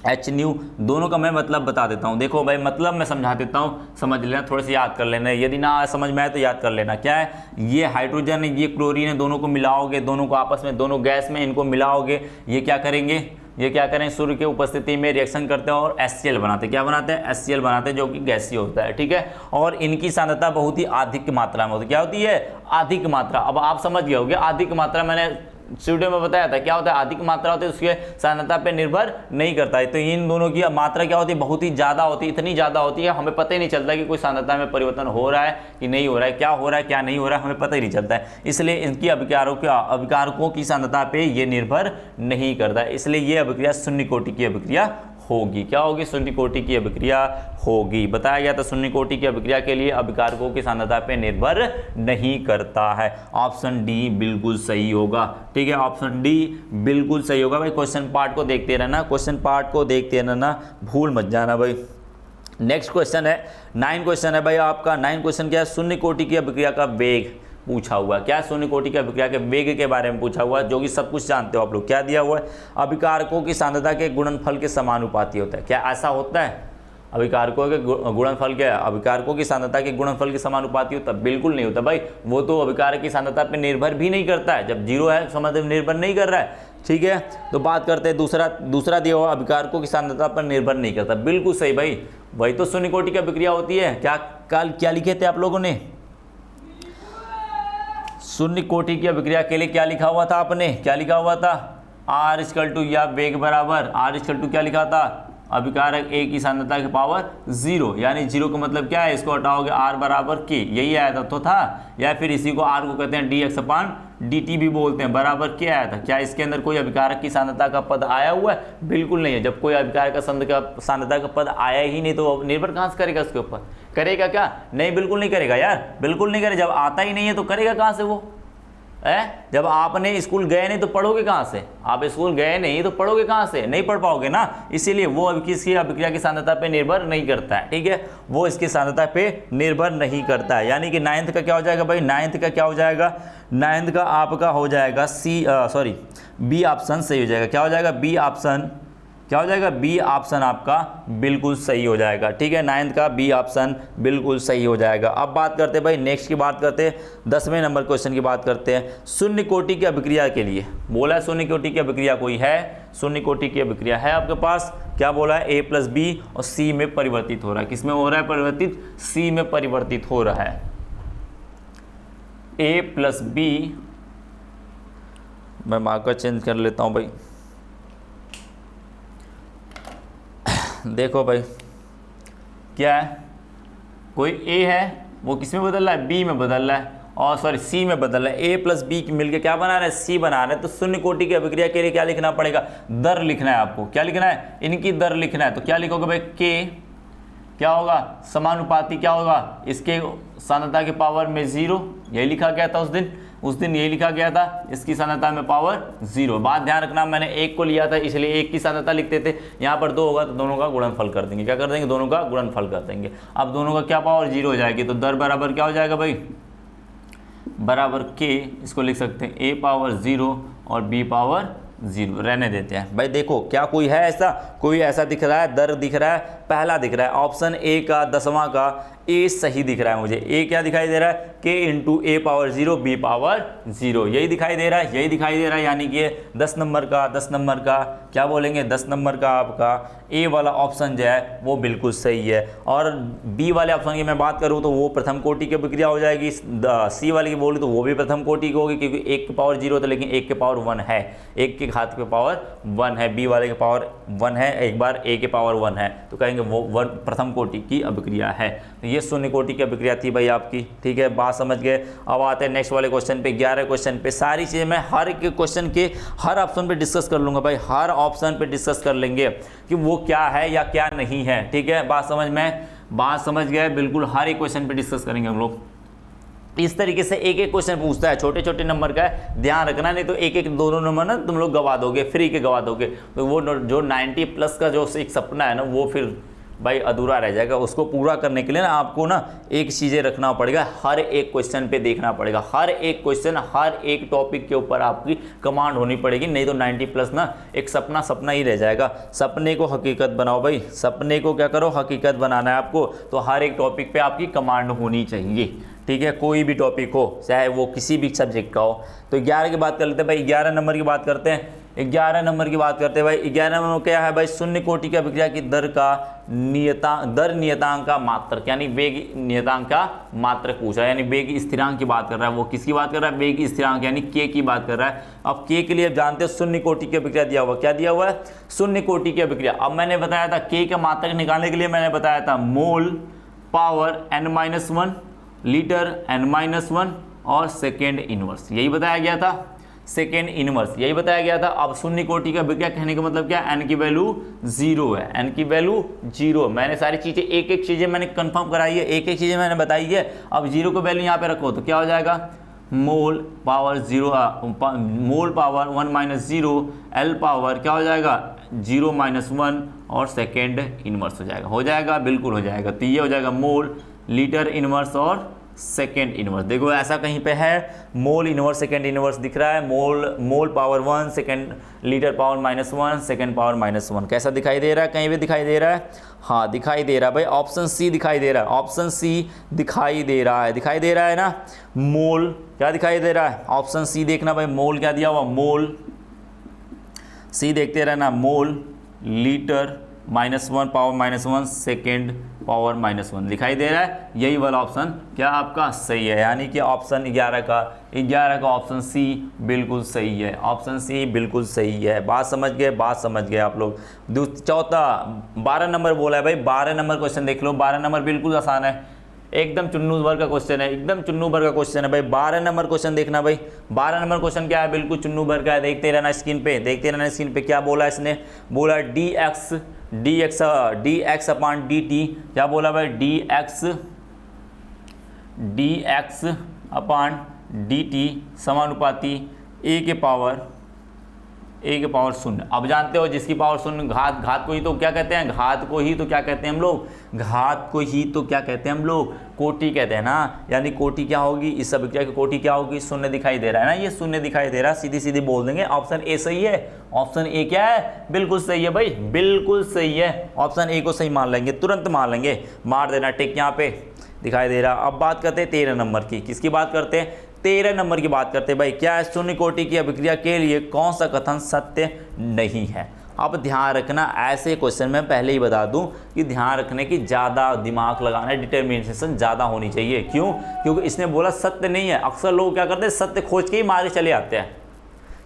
एच न्यू दोनों का मैं मतलब बता देता हूँ। देखो भाई, मतलब मैं समझा देता हूँ, समझ लेना, थोड़े से याद कर लेना, यदि ना समझ में आए तो याद कर लेना। क्या है? ये हाइड्रोजन है, ये क्लोरीन है, दोनों को मिलाओगे, दोनों को आपस में, दोनों गैस में इनको मिलाओगे, ये क्या करेंगे? ये क्या करें? सूर्य के उपस्थिति में रिएक्शन करते हैं और HCl बनाते हैं। क्या बनाते हैं? HCl बनाते हैं, जो कि गैसीय होता है। ठीक है, और इनकी सांद्रता बहुत ही अधिक मात्रा में होती है। क्या होती है? अधिक मात्रा। अब आप समझ गए होंगे, अधिक मात्रा मैंने वीडियो में बताया था। क्या होता है? अधिक मात्रा होती है, उसके सांद्रता पे निर्भर नहीं करता है। तो इन दोनों की मात्रा क्या होती है? बहुत ही ज़्यादा होती है, इतनी ज़्यादा होती है हमें पता ही नहीं चलता कि कोई सांद्रता में परिवर्तन हो रहा है कि नहीं हो रहा है, क्या हो रहा है क्या नहीं हो रहा है, हमें पता ही नहीं चलता है। इसलिए इनकी अभिकारकों की सांद्रता पे ये निर्भर नहीं करता है, इसलिए ये अभिक्रिया शून्य कोटि की अभिक्रिया होगी। क्या होगी? शून्य कोटि की अभिक्रिया होगी। बताया गया था शून्य कोटि की अभिक्रिया के लिए अभिकारकों की सांद्रता पे निर्भर नहीं करता है। ऑप्शन डी बिल्कुल सही होगा। ठीक है, ऑप्शन डी बिल्कुल सही होगा भाई। क्वेश्चन पार्ट को देखते रहना, क्वेश्चन पार्ट को देखते रहना, भूल मत जाना भाई। नेक्स्ट क्वेश्चन है 9 क्वेश्चन है भाई आपका। 9 क्वेश्चन क्या है? शून्य कोटि की अभिक्रिया का वेग पूछा हुआ। क्या? शून्य कोटि की अभिक्रिया के वेग के बारे में पूछा हुआ, जो कि सब कुछ जानते हो आप लोग। क्या दिया हुआ है? अभिकारकों की सांद्रता के गुणनफल के समानुपाती होता है। क्या ऐसा होता है? अभिकारकों के गुणनफल क्या है? अभिकारकों की सांद्रता के गुणनफल के समानुपाती होता है? बिल्कुल नहीं होता भाई। वो तो अभिकारक की सांद्रता पे निर्भर भी नहीं करता है, जब जीरो है समझ निर्भर नहीं कर रहा है। ठीक है, तो बात करते हैं दूसरा दिया हुआ, अभिकारकों की सांद्रता पर निर्भर नहीं करता। बिल्कुल सही भाई, वही तो शून्य कोटि की अभिक्रिया होती है। क्या लिखे थे आप लोगों ने? शून्य कोटि की अभिक्रिया के लिए क्या लिखा हुआ था आपने? क्या लिखा हुआ था? R = या वेग बराबर R = क्या लिखा था? अभिकारक A की सांद्रता के पावर 0, यानी 0 का मतलब क्या है? इसको हटाओगे R = K, यही आया था या फिर इसी को R को कहते हैं dx/dt भी बोलते हैं, बराबर क्या आया था? क्या इसके अंदर कोई अभिकारक की सांद्रता का पद आया हुआ है? बिल्कुल नहीं है। जब कोई अभिकारक का सांद्रता का पद आया ही नहीं तो निर्भर कहाँ से करेगा उसके ऊपर? करेगा क्या? नहीं, बिल्कुल नहीं करेगा यार, बिल्कुल नहीं करेगा। जब आता ही नहीं है तो करेगा कहाँ से वो? जब आपने स्कूल गए नहीं तो पढ़ोगे कहाँ से? आप स्कूल गए नहीं तो पढ़ोगे कहाँ से? नहीं पढ़ पाओगे ना। इसीलिए वो अब किसी अभिक्रिया की सांद्रता पे निर्भर नहीं करता है। ठीक है, वो इसकी सांद्रता पे निर्भर नहीं करता है। यानी कि 9th का क्या हो जाएगा भाई? 9th का क्या हो जाएगा? 9th का आपका हो जाएगा बी ऑप्शन सही हो जाएगा। क्या हो जाएगा? बी ऑप्शन क्या हो जाएगा? बी ऑप्शन आपका बिल्कुल सही हो जाएगा। ठीक है, 9th का बी ऑप्शन बिल्कुल सही हो जाएगा। अब बात करते हैं भाई नेक्स्ट की बात करते हैं, 10वें नंबर क्वेश्चन की बात करते हैं। शून्य कोटि की अभिक्रिया के लिए बोला है, शून्य कोटि की अभिक्रिया कोई है? शून्य कोटि की अभिक्रिया है आपके पास। क्या बोला है? A + B और C में परिवर्तित हो रहा है। किस में हो रहा है परिवर्तित? C में परिवर्तित हो रहा है। A + B, मैं मार्कर चेंज कर लेता हूँ भाई। देखो भाई, क्या है? कोई A है, वो किस में बदल रहा है? B में बदल रहा है, और सॉरी C में बदल रहा है। A + B मिलकर क्या बना रहा है? C बना रहे हैं। तो शून्य कोटि की अभिक्रिया के लिए क्या लिखना पड़ेगा? दर लिखना है आपको। क्या लिखना है? इनकी दर लिखना है। तो क्या लिखोगे भाई? K क्या होगा? समानुपाती क्या होगा? इसके सांद्रता के पावर में 0, यही लिखा गया था उस दिन यही लिखा गया था। इसकी सांद्रता में पावर 0। बात ध्यान रखना, मैंने 1 को लिया था इसलिए 1 की सांद्रता लिखते थे। यहाँ पर 2 होगा तो दोनों का गुणनफल कर देंगे। क्या कर देंगे? दोनों का गुणनफल कर देंगे। अब दोनों का क्या पावर? 0 हो जाएगी। तो दर बराबर क्या हो जाएगा भाई? बराबर K, इसको लिख सकते हैं A ^ 0 और B ^ जीरो रहने देते हैं भाई। देखो क्या कोई है ऐसा, कोई ऐसा दिख रहा है, दर दिख रहा है, पहला दिख रहा है ऑप्शन ए का 10वां का ए सही दिख रहा है मुझे। ए क्या दिखाई दे रहा है, k इंटू ए पावर 0 बी पावर 0, यही दिखाई दे रहा है, यही दिखाई दे रहा है। यानी कि 10 नंबर का, 10 नंबर का क्या बोलेंगे, 10 नंबर का आपका ए वाला ऑप्शन जो है वो बिल्कुल सही है। और बी वाले ऑप्शन की मैं बात करूँ तो वो प्रथम कोटि की अभिक्रिया हो जाएगी। सी वाले की बोली तो वो भी प्रथम कोटि की होगी, क्योंकि 1 की पावर 0 था लेकिन 1 के पावर 1 है, 1 के घात के पावर 1 है, बी वाले के पावर 1 है, एक बार ए के पावर 1 है, तो कहेंगे वो प्रथम कोटि की अभिक्रिया है। तो ये शून्य कोटि की अभिक्रिया थी भाई आपकी, ठीक है, बात समझ गए। अब आते हैं नेक्स्ट वाले क्वेश्चन पे, 11 क्वेश्चन पे। सारी चीज़ें मैं हर एक क्वेश्चन के हर ऑप्शन पे डिस्कस कर लूँगा भाई, हर ऑप्शन पे डिस्कस कर लेंगे कि वो क्या है या क्या नहीं है, ठीक है, बात समझ गए, बिल्कुल हर एक क्वेश्चन पे डिस्कस करेंगे हम लोग। इस तरीके से एक एक क्वेश्चन पूछता है, छोटे छोटे नंबर का है, ध्यान रखना, नहीं तो एक एक दोनों नंबर ना तुम लोग गवा दोगे, फ्री के गवा दोगे। तो वो जो 90 प्लस का जो एक सपना है ना, वो फिर भाई अधूरा रह जाएगा। उसको पूरा करने के लिए ना आपको ना एक चीज़ें रखना पड़ेगा, हर एक क्वेश्चन पे देखना पड़ेगा, हर एक क्वेश्चन, हर एक टॉपिक के ऊपर आपकी कमांड होनी पड़ेगी, नहीं तो 90 प्लस ना एक सपना ही रह जाएगा। सपने को हकीकत बनाओ भाई, सपने को क्या करो, हकीकत बनाना है आपको। तो हर एक टॉपिक पे आपकी कमांड होनी चाहिए, ठीक है, कोई भी टॉपिक हो, चाहे वो किसी भी सब्जेक्ट का हो। तो 11 की बात कर लेते हैं भाई, 11 नंबर की बात करते हैं, 11 नंबर की बात करते हैं भाई। 11 नंबर क्या है भाई, शून्य कोटि की अभिक्रिया की दर नियतांक का मात्रक, यानी वेग नियतांक का मात्रक पूछा है, यानी वेग स्थिरांक की बात कर रहा है। वो किसकी बात कर रहा है, वेग स्थिरांक यानी k की बात कर रहा है। अब k के लिए आप जानते हो शून्य कोटि की अभिक्रिया दिया हुआ, क्या दिया हुआ है, शून्य कोटि की अभिक्रिया। अब मैंने बताया था k का मात्रक निकालने के लिए मैंने बताया था मोल पावर n-1 लीटर n-1 और सेकेंड इनवर्स, यही बताया गया था, सेकेंड इनवर्स यही बताया गया था। अब शून्य कोटि का अभिक्रिया कहने का मतलब क्या, n की वैल्यू 0 है, n की वैल्यू 0। मैंने सारी चीज़ें एक एक चीज़ें मैंने कंफर्म कराई है, एक एक चीज़ें मैंने बताई है। अब 0 को वैल्यू यहाँ पे रखो तो क्या हो जाएगा, मोल पावर 0 मोल पावर 1-0 L पावर क्या हो जाएगा 0-1 और सेकेंड इनवर्स हो जाएगा, बिल्कुल हो जाएगा। तो ये हो जाएगा मोल लीटर इनवर्स और सेकेंड इनवर्स। देखो ऐसा कहीं पे है, मोल इनवर्स सेकेंड इनवर्स दिख रहा है, mole power 1 second litre power -1 second power -1, कैसा दिखाई दे रहा है, कहीं भी दिखाई दे रहा है, हाँ दिखाई दे रहा है भाई, ऑप्शन सी दिखाई दे रहा है, ऑप्शन सी दिखाई दे रहा है ना। मोल क्या दिखाई दे रहा है, ऑप्शन सी देखना भाई, मोल क्या दिया हुआ, मोल सी देखते रहना, mole litre -1 power -1 second power -1 दिखाई दे रहा है, यही वाला ऑप्शन क्या आपका सही है। यानी कि ऑप्शन 11 का ऑप्शन सी बिल्कुल सही है, ऑप्शन सी बिल्कुल सही है। बात समझ गए आप लोग। चौथा 12 नंबर बोला है भाई, 12 नंबर क्वेश्चन देख लो, 12 नंबर बिल्कुल आसान है, एकदम चुन्नू भर का क्वेश्चन है, एकदम चुन्नू भर का क्वेश्चन है भाई। 12 नंबर क्वेश्चन देखना भाई, 12 नंबर क्वेश्चन क्या है, बिल्कुल चुन्नू भर का है, देखते रहना स्क्रीन पे, क्या बोला इसने, बोला dx अपॉन dt, क्या बोला भाई, dx अपॉन dt समानुपाती a के पावर 0। अब जानते हो जिसकी पावर 0 घात को ही तो क्या कहते हैं, हम लोग कोटि कहते हैं ना। यानी कोटि क्या होगी, इस अभिक्रिया की कोटि क्या होगी, 0 दिखाई दे रहा है ना, ये 0 दिखाई दे रहा है, सीधी बोल देंगे ऑप्शन ए सही है। ऑप्शन ए क्या है, बिल्कुल सही है भाई, बिल्कुल सही है, ऑप्शन ए को सही मान लेंगे, तुरंत मान लेंगे, मार देना टिक यहाँ पे दिखाई दे रहा। अब बात करते हैं 13 नंबर की, किसकी बात करते हैं, 13 नंबर की बात करते हैं भाई। क्या है, शून्य कोटि की अभिक्रिया के लिए कौन सा कथन सत्य नहीं है। अब ध्यान रखना, ऐसे क्वेश्चन में पहले ही बता दूं कि ध्यान रखने की, ज़्यादा दिमाग लगाना, डिटर्मिनेशन ज़्यादा होनी चाहिए। क्यों, क्योंकि इसने बोला सत्य नहीं है। अक्सर लोग क्या करते हैं, सत्य खोज के ही मारे चले आते हैं,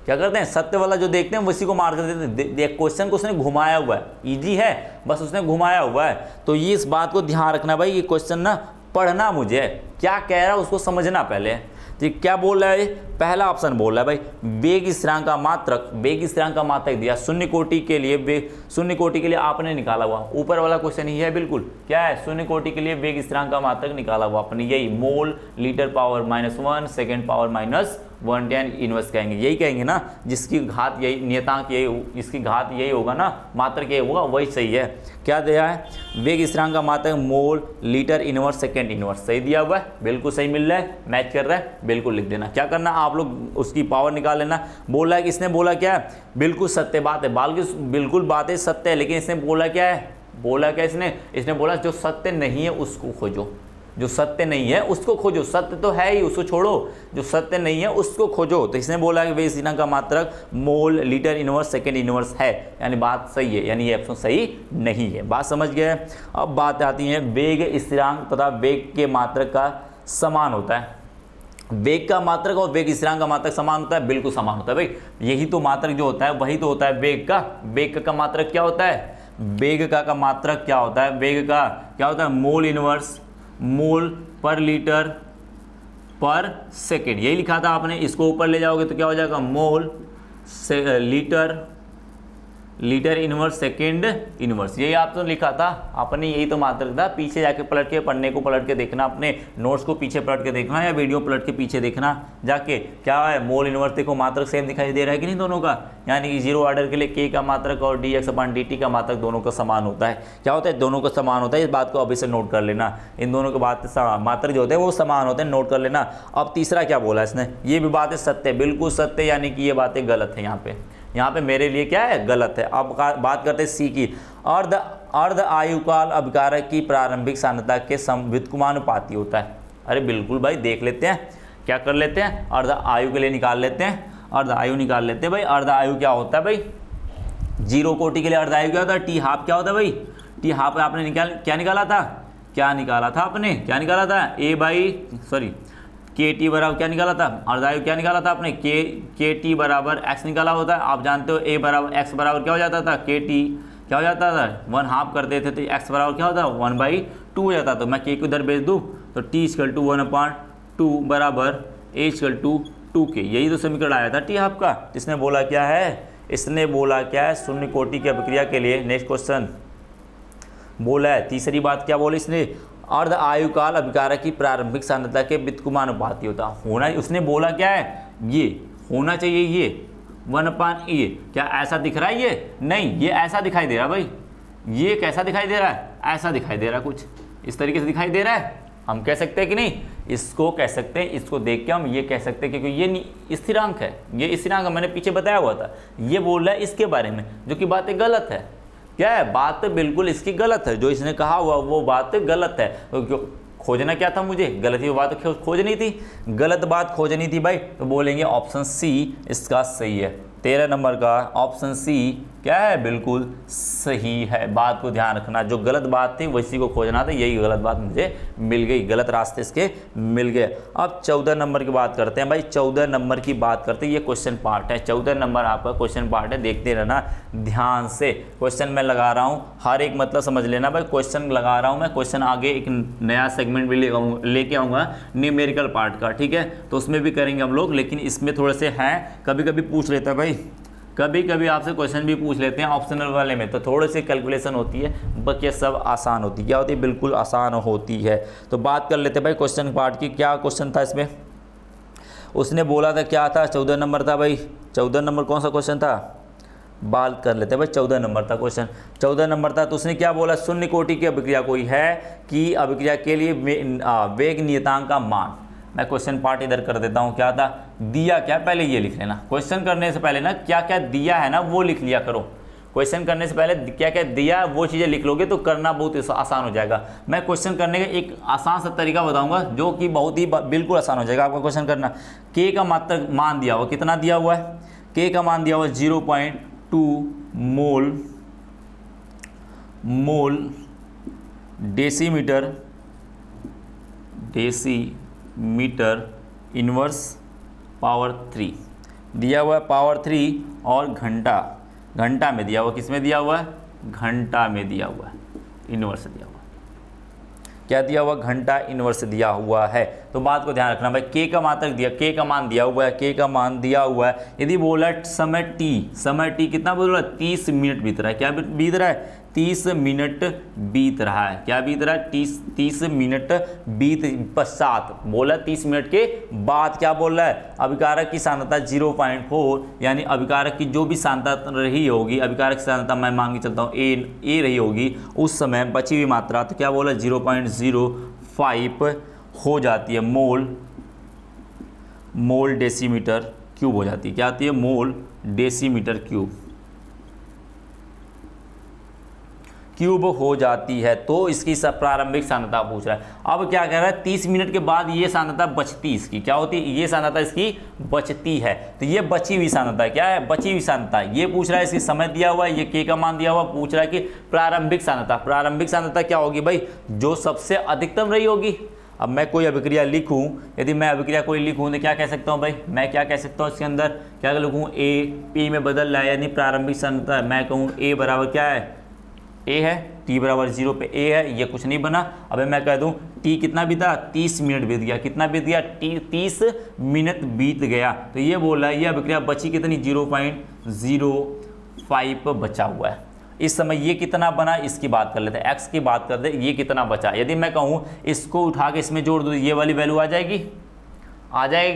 क्या करते हैं, सत्य वाला जो देखते हैं उसी को मार कर देते हैं। क्वेश्चन को उसने घुमाया हुआ है, ईजी है, बस उसने घुमाया हुआ है। तो ये इस बात को ध्यान रखना भाई, ये क्वेश्चन ना पढ़ना, मुझे क्या कह रहा है उसको समझना पहले। ठीक, क्या बोल रहा है, पहला ऑप्शन बोल रहा है भाई, वेग स्थिरांक का मात्रक दिया शून्य कोटि के लिए आपने निकाला हुआ, ऊपर वाला क्वेश्चन ही है बिल्कुल, क्या है, शून्य कोटि के लिए वेग स्थिरांक का मात्रक निकाला हुआ आपने, यही mole litre power -1 second power 1/10 inverse कहेंगे, यही कहेंगे ना, जिसकी घात यही, नियतांक यही, इसकी घात यही होगा ना, मात्रक यही होगा, वही सही है। क्या दिया है, वेग स्थिरांक का मात्रक mole litre inverse second inverse, सही दिया हुआ है, बिल्कुल सही मिल रहा है, मैच कर रहा है, बिल्कुल लिख देना। क्या करना, आप लोग उसकी पावर निकाल लेना। बोला है कि इसने बोला क्या है, बिल्कुल सत्य बात है, बिल्कुल बातें सत्य है, लेकिन इसने बोला क्या है, बोला क्या इसने बोला जो सत्य नहीं है उसको खोजो, जो सत्य नहीं है उसको खोजो, सत्य तो है ही उसको छोड़ो, जो सत्य नहीं है उसको खोजो। तो इसने बोला कि वेग स्थिरांक का मात्रक mole litre inverse second inverse है, यानी बात सही है, यानी ये ऑप्शन सही नहीं है। बात समझ गए। अब बात आती है वेग स्थिरांक तथा वेग के मात्रक का समान होता है। वेग का मात्रक और वेग स्थिरांक का मात्रक समान होता है, बिल्कुल समान होता है भाई, यही तो मात्रक जो होता है वही तो होता है वेग का। वेग का मात्रक क्या होता है, वेग का मात्रक क्या होता है, वेग का क्या होता है, मोल इनवर्स मोल पर लीटर पर सेकेंड, यही लिखा था आपने, इसको ऊपर ले जाओगे तो क्या हो जाएगा, मोल से लीटर इनवर्स सेकेंड इनवर्स, यही आप तो लिखा था आपने, यही तो मात्रक था। पीछे जाके पलट के, पढ़ने को पलट के देखना, अपने नोट्स को पीछे पलट के देखना या वीडियो पलट के पीछे देखना जाके, क्या है मोल इनवर्स, देखो मात्रक सेम दिखाई दे रहा है कि नहीं दोनों का, यानी कि जीरो ऑर्डर के लिए के का मात्रक और dx/dt का मात्रक दोनों का समान होता है। क्या होता है, दोनों का समान होता है, इस बात को अभी से नोट कर लेना, इन दोनों के बात मात्रक जो होते हैं वो समान होते हैं, नोट कर लेना। अब तीसरा क्या बोला इसने, ये भी बातें सत्य, बिल्कुल सत्य, यानी कि ये बातें गलत है, यहाँ पे मेरे लिए क्या है, गलत है। अब बात करते हैं सी की, अर्ध आयुकाल अभिकारक की प्रारंभिक सांद्रता के व्युत्क्रमानुपाती होता है। अरे बिल्कुल भाई, देख लेते हैं, क्या कर लेते हैं, अर्ध आयु के लिए निकाल लेते हैं, अर्ध आयु निकाल लेते हैं भाई। अर्ध आयु क्या होता है भाई, जीरो कोटि के लिए अर्ध आयु क्या होता है, टी हाफ क्या होता है भाई, टी हाफ आपने क्या निकाला था आपने, क्या निकाला था, ए बाई सॉरी के टी बराबर क्या निकाला था, अर्धायु क्या निकाला था आपने, के टी बराबर एक्स निकाला होता है। आप जानते हो ए बराबर एक्स बराबर क्या हो जाता था, के टी क्या हो जाता था, 1/2 कर देते थे, एक्स बराबर क्या होता है 1/2 हो जाता। तो मैं के को इधर भेज दूँ तो टी इक्वल टू 1/2 बराबर ए इक्वल टू 2k, यही तो समीकरण आया था टी हाफ का। इसने बोला क्या है, शून्य कोटि की अभिक्रिया के लिए, नेक्स्ट क्वेश्चन बोला है, तीसरी बात क्या बोली इसने, अर्ध आयुकाल अभिकारक की प्रारंभिक सांद्रता के व्युत्क्रमानुपाती होता होना, उसने बोला क्या है, ये होना चाहिए, ये 1/e, क्या ऐसा दिख रहा है, ये नहीं, ये ऐसा दिखाई दे रहा है भाई, ये कैसा दिखाई दे रहा है, ऐसा दिखाई दे रहा है, कुछ इस तरीके से दिखाई दे रहा है। हम कह सकते हैं कि नहीं, इसको कह सकते हैं, इसको देख के हम ये कह सकते हैं, क्योंकि ये स्थिरांक है, ये स्थिरांक मैंने पीछे बताया हुआ था, ये बोल रहा है इसके बारे में, जो कि बातें गलत है। क्या है, बात बिल्कुल इसकी गलत है, जो इसने कहा हुआ वो बात गलत है। तो खोजना क्या था मुझे, गलत ही बात खोजनी थी, गलत बात खोजनी थी भाई, तो बोलेंगे ऑप्शन सी इसका सही है। 13 नंबर का ऑप्शन सी क्या है, बिल्कुल सही है। बात को ध्यान रखना, जो गलत बात थी वैसी को खोजना था, यही गलत बात मुझे मिल गई, गलत रास्ते इसके मिल गए। अब 14 नंबर की बात करते हैं भाई, 14 नंबर की बात करते हैं, ये क्वेश्चन पार्ट है, 14 नंबर आपका क्वेश्चन पार्ट है, देखते रहना ध्यान से। क्वेश्चन मैं लगा रहा हूँ, हर एक मतलब समझ लेना भाई, क्वेश्चन लगा रहा हूँ मैं, क्वेश्चन आगे एक नया सेगमेंट भी लेके आऊँगा न्यूमेरिकल पार्ट का, ठीक है, तो उसमें भी करेंगे हम लोग, लेकिन इसमें थोड़े से हैं, कभी कभी पूछ लेता है भाई, कभी कभी आपसे क्वेश्चन भी पूछ लेते हैं ऑप्शनल वाले में, तो थोड़ी सी कैलकुलेशन होती है, बाकी सब आसान होती है। क्या होती है, बिल्कुल आसान होती है। तो बात कर लेते हैं भाई क्वेश्चन पार्ट की, क्या क्वेश्चन था इसमें, उसने बोला था क्या था, 14 नंबर था भाई, 14 नंबर कौन सा क्वेश्चन था, बात कर लेते हैं भाई, 14 नंबर था क्वेश्चन, 14 नंबर था। तो उसने क्या बोला, शून्य कोटि की अभिक्रिया कोई है कि अभिक्रिया के लिए वेग नियतांक का मान, मैं क्वेश्चन पार्ट इधर कर देता हूँ, क्या था, दिया क्या, पहले ये लिख लेना, क्वेश्चन करने से पहले ना क्या क्या दिया है ना वो लिख लिया करो, क्वेश्चन करने से पहले क्या क्या दिया वो चीज़ें लिख लोगे तो करना बहुत आसान हो जाएगा। मैं क्वेश्चन करने का एक आसान सा तरीका बताऊंगा जो कि बहुत ही बिल्कुल आसान हो जाएगा आपका क्वेश्चन करना। के का मात्रक मान दिया हुआ, कितना दिया हुआ है, के का मान दिया हुआ 0.2 मोल डेसीमीटर इनवर्स पावर 3 दिया हुआ है, पावर 3 और घंटा में दिया हुआ, किस में दिया हुआ है, घंटा में दिया हुआ है, इनवर्स दिया हुआ है, क्या दिया हुआ, घंटा इनवर्स दिया हुआ है। तो बात को ध्यान रखना भाई, के का मात्रक दिया, के का मान दिया हुआ है, के का मान दिया हुआ है, यदि बोला समय टी कितना बोल रहा है, 30 मिनट बीत रहा है, क्या बीत रहा है, 30 मिनट बीत रहा है। क्या बीत रहा है? 30 मिनट बीत पश्चात, बोला 30 मिनट के बाद क्या बोल रहा है? अभिकारक की सांद्रता 0.4, यानी अभिकारक की जो भी सांद्रता रही होगी, अभिकारक की सांद्रता मैं मान के चलता हूँ ए रही होगी, उस समय बची हुई मात्रा तो क्या बोला 0.05 हो जाती है, मोल डेसीमीटर क्यूब हो जाती है। क्या आती है? मोल डेसीमीटर क्यूब हो जाती है। तो इसकी प्रारंभिक सांद्रता पूछ रहा है। अब क्या कह रहा है? 30 मिनट के बाद ये सांद्रता बचती, इसकी क्या होती है? ये सांद्रता इसकी बचती है। तो ये बची हुई सांद्रता क्या है? बची हुई सांद्रता ये पूछ रहा है। इसकी समय दिया हुआ है, ये के का मान दिया हुआ, पूछ रहा है कि प्रारंभिक सांद्रता क्या होगी भाई? जो सबसे अधिकतम रही होगी। अब मैं कोई अभिक्रिया लिखूं, यदि मैं अभिक्रिया कोई लिखूं तो क्या कह सकता हूं भाई? मैं क्या कह सकता हूं इसके अंदर? क्या लिखूं? ए पी में बदल रहा है, यानी प्रारंभिक सांद्रता। मैं कहूं ए बराबर क्या है? ए है, टी बराबर 0 पे ए है, ये कुछ नहीं बना। अब मैं कह दूं टी कितना बीता? 30 मिनट बीत गया। कितना बीत गया? 30 मिनट बीत गया। तो ये बोल रहा है ये अभिक्रिया बची कितनी? 0.05 बचा हुआ है। इस समय ये कितना बना, इसकी बात कर लेते हैं, एक्स की बात कर दे, ये कितना बचा। यदि मैं कहूँ इसको उठा के इसमें जोड़ दूँ, ये वाली वैल्यू आ जाएगी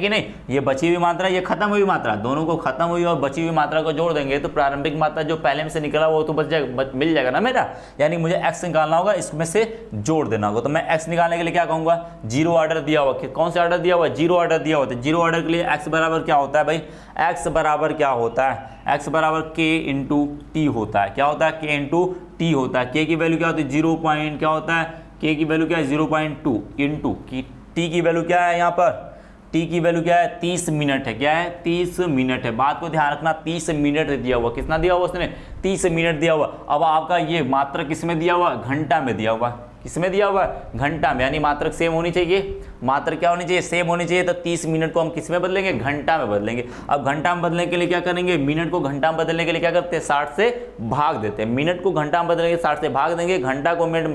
कि नहीं? ये बची हुई मात्रा, ये खत्म हुई मात्रा, दोनों को खत्म हुई और बची हुई मात्रा को जोड़ देंगे तो प्रारंभिक मात्रा जो पहले में से निकला वो तो बच जाएगा, मिल जाएगा ना मेरा। यानी मुझे एक्स निकालना होगा, इसमें से जोड़ देना होगा। तो मैं एक्स निकालने के लिए क्या कहूँगा? 0 ऑर्डर दिया हुआ। कौन सा ऑर्डर दिया हुआ? 0 ऑर्डर दिया हुआ। तो 0 ऑर्डर के लिए एक्स बराबर क्या होता है भाई? एक्स बराबर क्या होता है? एक्स बराबर के इंटू टी होता है। क्या होता है? के इंटू टी होता है। के की वैल्यू क्या होती है? 0 पॉइंट क्या होता है? के की वैल्यू क्या है? 0.2 इंटू की टी की वैल्यू क्या है? यहाँ पर टी की वैल्यू क्या है? 30 मिनट है। क्या है? 30 मिनट है। बात को ध्यान रखना, 30 मिनट दिया हुआ। कितना दिया हुआ उसने? 30 मिनट दिया हुआ। अब आपका ये मात्रक किस में दिया हुआ? घंटा में दिया हुआ। किसमें दिया हुआ? घंटा में। यानी मात्रक सेम होनी चाहिए। मात्रक क्या होनी चाहिए? सेम होनी चाहिए। तो 30 मिनट को हम किस में बदलेंगे? घंटा में बदलेंगे। अब घंटा में बदलने के लिए क्या करेंगे? मिनट को घंटा में बदलने के लिए क्या करते हैं? 60 से भाग देते हैं। मिनट को घंटा में बदलने के 60 से भाग देंगे, घंटा को मिनट में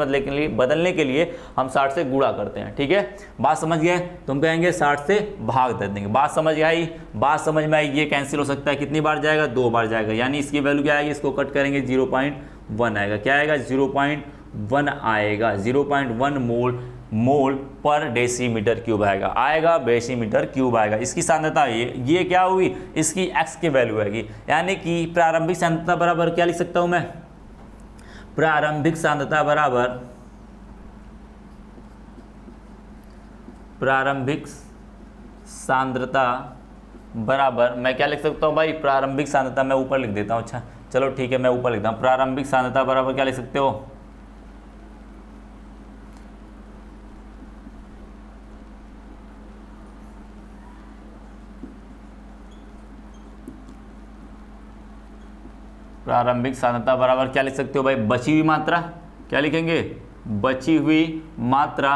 बदलने के लिए हम 60 से गुणा करते हैं। ठीक है, बात समझ गए? तुम कहेंगे 60 से भाग दे देंगे। बात समझ आई? बात समझ में आई? ये कैंसिल हो सकता है, कितनी बार जाएगा? 2 बार जाएगा। यानी इसकी वैल्यू क्या आएगी? इसको कट करेंगे 0.1 आएगा। क्या आएगा? 0.1 आएगा। 0.1 मोल पर डेसीमीटर क्यूब आएगा डेसीमीटर क्यूब आएगा। इसकी सांद्रता ये क्या हुई? इसकी एक्स की वैल्यू आएगी। यानी कि प्रारंभिक सांद्रता बराबर क्या लिख सकता हूं मैं? प्रारंभिक सांद्रता बराबर मैं क्या लिख सकता हूं भाई? प्रारंभिक सांद्रता मैं ऊपर लिख देता हूं। अच्छा चलो ठीक है, मैं ऊपर लिखता हूं। प्रारंभिक सांद्रता बराबर क्या लिख सकते हो? प्रारंभिक सांद्रता बराबर क्या लिख सकते हो भाई? बची हुई मात्रा। क्या लिखेंगे? बची हुई मात्रा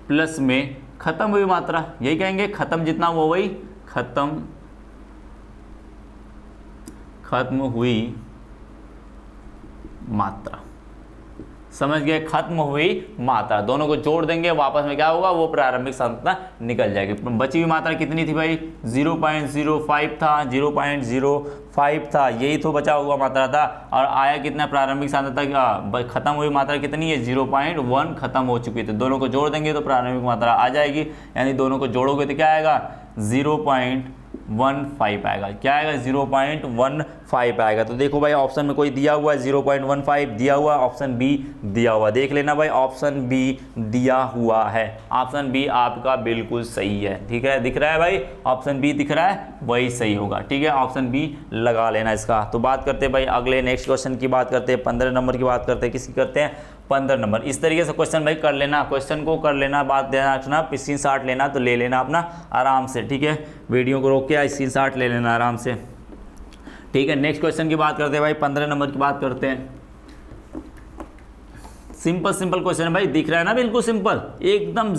प्लस में खत्म हुई मात्रा। यही कहेंगे, खत्म जितना वो वही खत्म हुई मात्रा। समझ गए? खत्म हुई मात्रा, दोनों को जोड़ देंगे, वापस में क्या होगा? वो प्रारंभिक सांद्रता निकल जाएगी। बची हुई मात्रा कितनी थी भाई? 0.05 था। 0.05 था, यही तो बचा हुआ मात्रा था। और आया कितना? प्रारंभिक सांद्रता का खत्म हुई मात्रा कितनी है? 0.1 खत्म हो चुकी थी। दोनों को जोड़ देंगे तो प्रारंभिक मात्रा आ जाएगी। यानी दोनों को जोड़ोगे तो क्या आएगा? 0.15 आएगा। क्या आएगा? 0.15 आएगा। तो देखो भाई ऑप्शन में कोई दिया हुआ है 0.15 दिया हुआ, ऑप्शन बी दिया हुआ। देख लेना भाई, ऑप्शन बी दिया हुआ है। ऑप्शन बी आपका बिल्कुल सही है। ठीक है, दिख रहा है भाई? ऑप्शन बी दिख रहा है, वही सही होगा। ठीक है, ऑप्शन बी लगा लेना इसका। तो बात करते हैं भाई अगले नेक्स्ट क्वेश्चन की बात करते हैं। 15 नंबर की बात करते हैं। किसकी करते हैं? 15 नंबर। इस तरीके से क्वेश्चन भाई कर लेना, क्वेश्चन को कर लेना, बात ध्यान रखना। स्क्रीनशॉट लेना तो ले लेना अपना आराम से। ठीक है, वीडियो को रोक के स्क्रीनशॉट ले लेना आराम से। ठीक है, नेक्स्ट क्वेश्चन की बात करते हैं भाई। 15 नंबर की बात करते हैं। सिंपल क्वेश्चन है भाई, दिख रहा है ना? बिल्कुल सिंपल, एकदम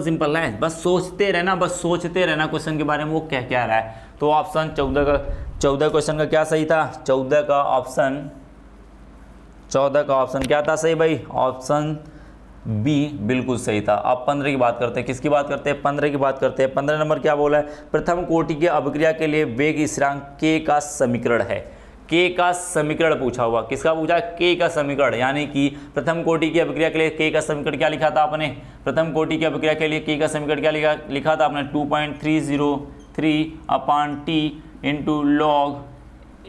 सिंपल है। बस सोचते रहना क्वेश्चन के बारे में वो क्या क्या रहा है। तो ऑप्शन 14 क्वेश्चन का क्या सही था? 14 का ऑप्शन क्या था सही भाई? ऑप्शन बी बिल्कुल सही था। अब 15 की बात करते हैं, किसकी बात करते हैं, 15 की बात करते हैं। 15 नंबर क्या बोला है, प्रथम कोटि के अभिक्रिया के लिए वेग स्थिरांक k का समीकरण है। k का समीकरण पूछा हुआ, किसका पूछा, k का समीकरण, यानी कि प्रथम कोटि की अभिक्रिया के लिए k का समीकरण क्या लिखा था आपने, प्रथम कोटि की अभिक्रिया के लिए k का समीकरण क्या लिखा था आपने, 2.303/t इंटू लॉग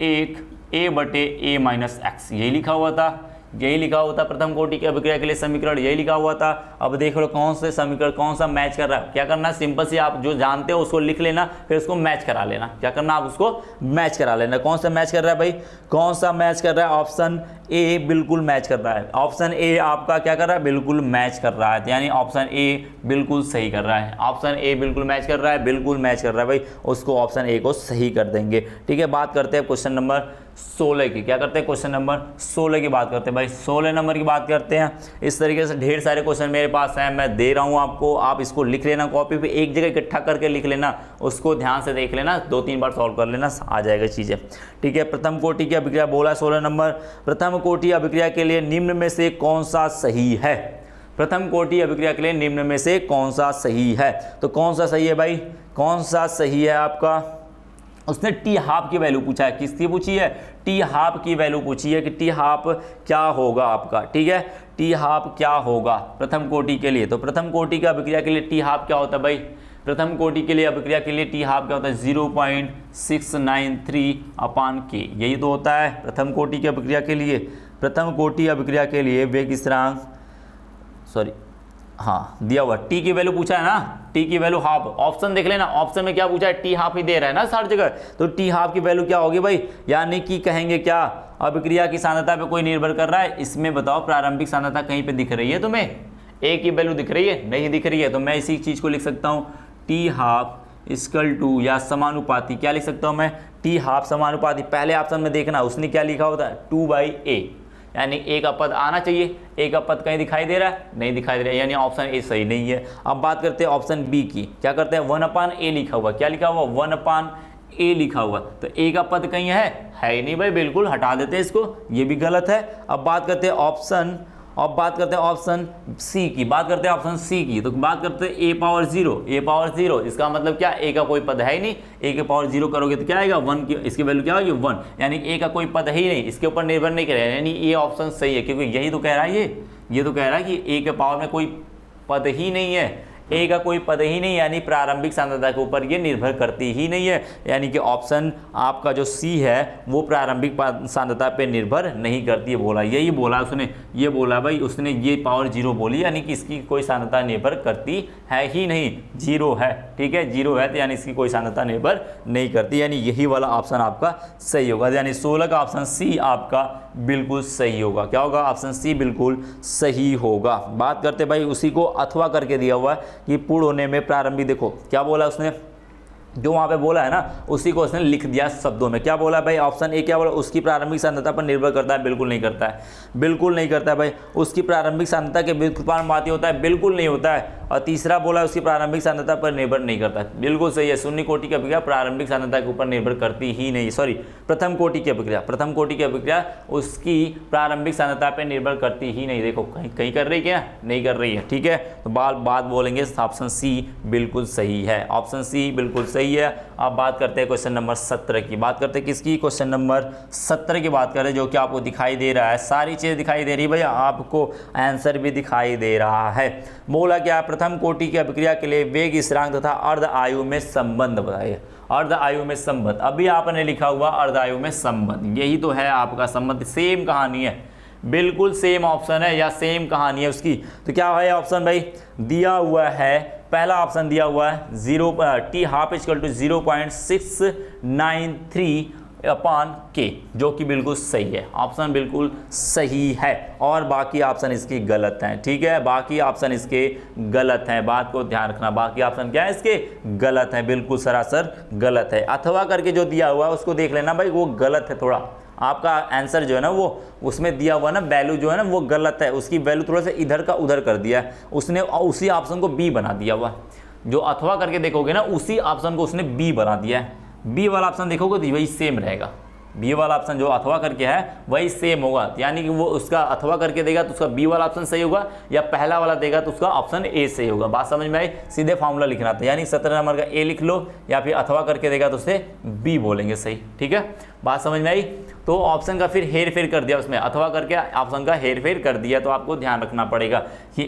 1 a/a-x, यही लिखा हुआ था, यही लिखा हुआ था प्रथम कोटि की अभिक्रिया के लिए समीकरण, यही लिखा हुआ था। अब देख लो कौन से समीकरण कौन सा मैच कर रहा है, क्या करना है, सिंपल से आप जो जानते हो उसको लिख लेना, फिर उसको मैच करा लेना। क्या करना, आप उसको मैच करा लेना। कौन सा मैच कर रहा है भाई, कौन सा मैच कर रहा है, ऑप्शन ए बिल्कुल मैच कर रहा है। ऑप्शन ए आपका क्या कर रहा है, बिल्कुल मैच कर रहा है, यानी ऑप्शन ए बिल्कुल सही कर रहा है। ऑप्शन ए बिल्कुल मैच कर रहा है, बिल्कुल मैच कर रहा है भाई, उसको ऑप्शन ए को सही कर देंगे। ठीक है, बात करते हैं क्वेश्चन नंबर 16 की। क्या करते हैं, क्वेश्चन नंबर 16 की बात करते हैं भाई। 16 नंबर की बात करते हैं। इस तरीके से ढेर सारे क्वेश्चन मेरे पास हैं, मैं दे रहा हूं आपको, आप इसको लिख लेना कॉपी पे, एक जगह इकट्ठा करके लिख लेना, उसको ध्यान से देख लेना, 2-3 बार सॉल्व कर लेना, आ जाएगा चीज़ें। ठीक है, प्रथम कोटि की अभिक्रिया बोला 16 नंबर, प्रथम कोटि अभिक्रिया के लिए निम्न में से कौन सा सही है, प्रथम कोटि अभिक्रिया के लिए निम्न में से कौन सा सही है। तो कौन सा सही है भाई, कौन सा सही है आपका, उसने टी हाफ की वैल्यू पूछा है, किसकी पूछी है, टी हाफ की वैल्यू पूछी है कि टी हाफ क्या होगा आपका। ठीक है, टी हाफ क्या होगा प्रथम कोटि के लिए, तो प्रथम कोटि की अभिक्रिया के लिए टी हाफ क्या होता है भाई, प्रथम कोटि के लिए अभिक्रिया के लिए टी हाफ क्या होता है, 0.693/k, यही तो होता है प्रथम कोटि की अभिक्रिया के लिए। प्रथम कोटि अभिक्रिया के लिए वेग स्थिरांक, सॉरी हाँ दिया हुआ, टी की वैल्यू पूछा है ना, टी की वैल्यू हाफ, ऑप्शन देख लेना, ऑप्शन में क्या पूछा है, टी हाफ ही दे रहा है ना हर जगह, तो टी हाफ की वैल्यू क्या होगी भाई, यानी कि कहेंगे क्या, अभिक्रिया की सांद्रता पे कोई निर्भर कर रहा है, इसमें बताओ प्रारंभिक सांद्रता कहीं पे दिख रही है तुम्हें, ए की वैल्यू दिख रही है, नहीं दिख रही है, तो मैं इसी चीज को लिख सकता हूँ, टी हाफ इक्वल टू, या समानुपाती, क्या लिख सकता हूँ मैं, टी हाफ समानुपाती। पहले ऑप्शन में देखना उसने क्या लिखा होता है, 2/a, यानी ए का पद आना चाहिए, ए का पद कहीं दिखाई दे रहा है, नहीं दिखाई दे रहा है, यानी ऑप्शन ए सही नहीं है। अब बात करते हैं ऑप्शन बी की, क्या करते हैं, 1/a लिखा हुआ, क्या लिखा हुआ, 1/a लिखा हुआ, तो ए का पद कहीं है ही नहीं भाई, बिल्कुल हटा देते हैं इसको, ये भी गलत है। अब बात करते हैं ऑप्शन सी की, बात करते हैं ऑप्शन सी की, तो बात करते हैं a⁻0, इसका मतलब क्या, ए का कोई पद है ही नहीं, a के पावर 0 करोगे तो क्या आएगा, 1 की, इसकी वैल्यू क्या होगी 1, यानी ए का कोई पद ही नहीं, इसके ऊपर निर्भर नहीं करेगा, यानी ये ऑप्शन सही है, क्योंकि यही तो कह रहा है, ये तो कह रहा है कि ए के पावर में कोई पद ही नहीं है, ए का कोई पद ही नहीं, यानी प्रारंभिक सांद्रता के ऊपर ये निर्भर करती ही नहीं है, यानी कि ऑप्शन आपका जो सी है वो प्रारंभिक सांद्रता पे निर्भर नहीं करती है, बोला, यही बोला उसने, ये बोला भाई उसने, ये पावर 0 बोली, यानी कि इसकी कोई सांद्रता निर्भर करती है ही नहीं, 0 है। ठीक है, 0 है तो यानी इसकी कोई सांद्रता निर्भर नहीं करती, यानी यही वाला ऑप्शन आपका सही होगा, यानी 16 का ऑप्शन सी आपका बिल्कुल सही होगा। क्या होगा, ऑप्शन सी बिल्कुल सही होगा। बात करते भाई उसी को अथवा करके दिया हुआ है कि पूर्ण होने में प्रारंभिक, देखो क्या बोला उसने, जो वहाँ पे बोला है ना उसी को उसने लिख दिया शब्दों में। क्या बोला भाई, ऑप्शन ए क्या बोला, उसकी प्रारंभिक सांद्रता पर निर्भर करता है, बिल्कुल नहीं करता है, बिल्कुल नहीं करता है भाई। उसकी प्रारंभिक सांद्रता के व्युत्क्रमानुपाती होता है, बिल्कुल नहीं होता है। और तीसरा बोला उसकी प्रारंभिक सांद्रता पर निर्भर नहीं करता है, बिल्कुल सही है। शून्य कोटि की अभिक्रिया प्रारंभिक सांद्रता के ऊपर निर्भर करती ही नहीं, सॉरी प्रथम कोटि की अभिक्रिया, प्रथम कोटि की अभिक्रिया उसकी प्रारंभिक सांद्रता पर निर्भर करती ही नहीं। देखो कहीं कर रही क्या, नहीं कर रही है। ठीक है, तो बात बोलेंगे ऑप्शन सी बिल्कुल सही है, ऑप्शन सी बिल्कुल सही है। अब बात करते हैं क्वेश्चन नंबर 17 की, बात करते हैं किसकी, क्वेश्चन नंबर 17 की बात करें, जो कि आपको दिखाई दे रहा है, सारी चीज़ दिखाई दे रही है भैया, आपको आंसर भी दिखाई दे रहा है। बोला क्या, प्रथम कोटि की अभिक्रिया के लिए वेग स्थिरांक तथा अर्ध आयु में संबंध बताइए, अर्ध आयु में संबंध, अभी आपने लिखा हुआ अर्ध आयु में संबंध, यही तो है आपका संबंध, सेम कहानी है, बिल्कुल सेम ऑप्शन है या सेम कहानी है उसकी। तो क्या है ऑप्शन भाई, दिया हुआ है, पहला ऑप्शन दिया हुआ है T half equal to 0.693/k, जो कि बिल्कुल सही है, ऑप्शन बिल्कुल सही है, और बाकी ऑप्शन इसके गलत हैं। ठीक है, बाकी ऑप्शन इसके गलत हैं, बात को ध्यान रखना, बाकी ऑप्शन क्या है इसके गलत है, बिल्कुल सरासर गलत है। अथवा करके जो दिया हुआ है उसको देख लेना भाई, वो गलत है, थोड़ा आपका आंसर जो है ना वो उसमें दिया हुआ ना वैल्यू जो है ना वो गलत है, उसकी वैल्यू थोड़ा सा इधर का उधर कर दिया है उसने, उसी ऑप्शन को बी बना दिया हुआ, जो अथवा करके देखोगे ना उसी ऑप्शन को उसने बी बना दिया है, बी वाला ऑप्शन देखोगे तो वही सेम रहेगा, बी वाला ऑप्शन जो अथवा करके है वही सेम होगा, यानी कि वो उसका अथवा करके देगा तो उसका बी वाला ऑप्शन सही होगा, या पहला वाला देगा तो उसका ऑप्शन ए सही होगा। बात समझ में आई? सीधे फॉर्मूला लिखना था, यानी 17 नंबर का ए लिख लो, या फिर अथवा करके देगा तो उसे बी बोलेंगे, सही, ठीक है। बात समझ में आई? तो ऑप्शन का फिर हेर फेर कर दिया, उसमें अथवा करके ऑप्शन का हेर फेर कर दिया, तो आपको ध्यान रखना पड़ेगा कि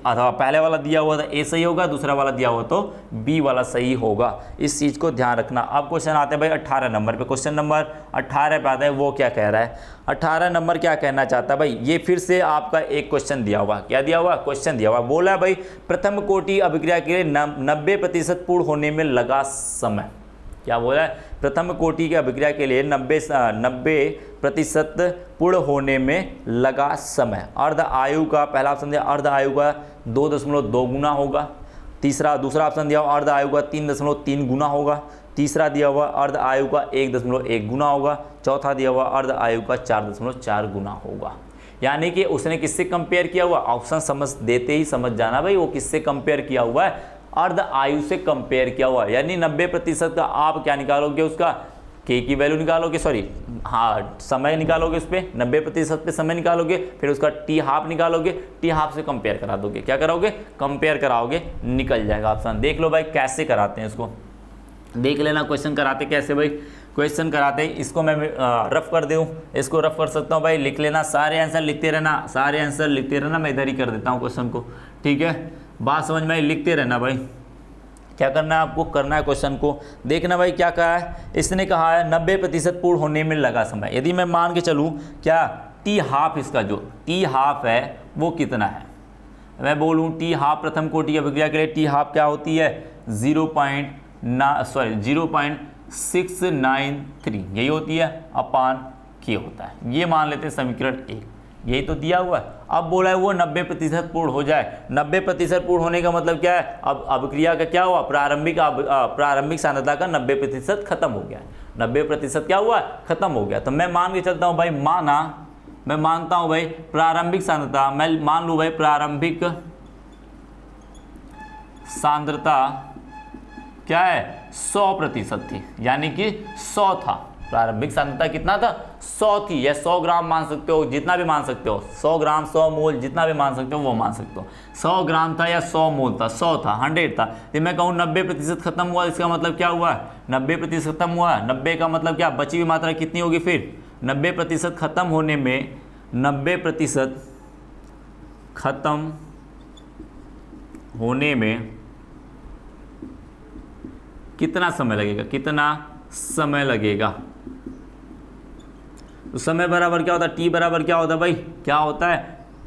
अथवा पहले वाला दिया हुआ था ए सही होगा, दूसरा वाला दिया हुआ तो बी वाला सही होगा, इस चीज़ को ध्यान रखना। अब क्वेश्चन आते हैं भाई 18 नंबर पे। क्वेश्चन नंबर 18 पे आता है, वो क्या कह रहा है? 18 नंबर क्या कहना चाहता है भाई? ये फिर से आपका एक क्वेश्चन दिया हुआ, क्या दिया हुआ? क्वेश्चन दिया हुआ, बोला है भाई प्रथम कोटि अभिक्रिया के लिए 90% पूर्ण होने में लगा समय। क्या बोला है? प्रथम कोटि की अभिक्रिया के लिए 90% पूर्ण होने में लगा समय। अर्ध आयु का, पहला ऑप्शन दिया अर्ध आयु का 2.2 गुना होगा। दूसरा ऑप्शन दिया हुआ अर्ध आयु का 3.3 गुना होगा। तीसरा दिया हुआ अर्ध आयु का 1.1 गुना होगा। चौथा दिया हुआ अर्ध आयु का 4.4 गुना होगा। यानी कि उसने किससे कंपेयर किया हुआ? ऑप्शन समझ देते ही समझ जाना भाई वो किससे कंपेयर किया हुआ है? अर्ध आयु से कंपेयर किया हुआ है। यानी 90% का आप क्या निकालोगे? उसका के की वैल्यू निकालोगे, समय निकालोगे, उस पर 90% पे समय निकालोगे, फिर उसका टी हाफ निकालोगे, टी हाफ से कंपेयर करा दोगे। क्या कराओगे? कंपेयर कराओगे, निकल जाएगा ऑप्शन। देख लो भाई कैसे कराते हैं इसको, देख लेना क्वेश्चन कराते कैसे भाई। क्वेश्चन कराते इसको मैं रफ कर दूँ, इसको रफ कर सकता हूँ भाई, लिख लेना, सारे आंसर लिखते रहना, सारे आंसर लिखते रहना। मैं इधर ही कर देता हूँ क्वेश्चन को, ठीक है। बात समझ में लिखते रहना भाई। क्या करना है आपको? करना है क्वेश्चन को, देखना भाई क्या कहा है। इसने कहा है 90% पूर्ण होने में लगा समय। यदि मैं मान के चलूँ क्या टी हाफ, इसका जो टी हाफ है वो कितना है? मैं बोलूँ टी हाफ प्रथम कोटि की अभिक्रिया के लिए टी हाफ क्या होती है? 0.693 यही होती है, अपान के होता है। ये मान लेते हैं समीकरण 1, यही तो दिया हुआ है। अब बोला है वो 90% पूर्ण हो जाए। 90% पूर्ण होने का मतलब क्या है? अब अभिक्रिया का क्या हुआ? प्रारंभिक सांद्रता का 90% खत्म हो गया। 90% क्या हुआ? खत्म हो गया। तो मैं मान के चलता हूँ भाई, मैं मानता हूँ भाई प्रारंभिक सांद्रता, मैं मान लूँ भाई प्रारंभिक सांद्रता क्या है? 100% थी, यानी कि 100 था। प्रारंभिक सांद्रता कितना था? 100 थी, या 100 ग्राम मान सकते हो, जितना भी मान सकते हो, 100 ग्राम 100 मोल जितना भी मान सकते हो वो मान सकते हो। 100 ग्राम था या 100 मोल था? 100 था, 100 था। तो मैं कहूँ 90% खत्म हुआ, इसका मतलब क्या हुआ? 90% खत्म हुआ। 90 का मतलब क्या? बची हुई मात्रा कितनी होगी फिर? 90% खत्म होने में 90% खत्म होने में कितना समय लगेगा? कितना समय लगेगा? तो समय बराबर क्या होता है? टी बराबर क्या होता है भाई? क्या होता है?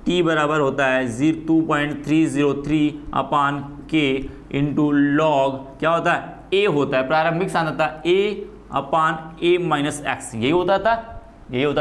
टी बराबर होता है 2.303 अपान के इंटू लॉग क्या होता है? ए होता है प्रारंभिक सांद्रता, ए अपान ए माइनस एक्स, यही होता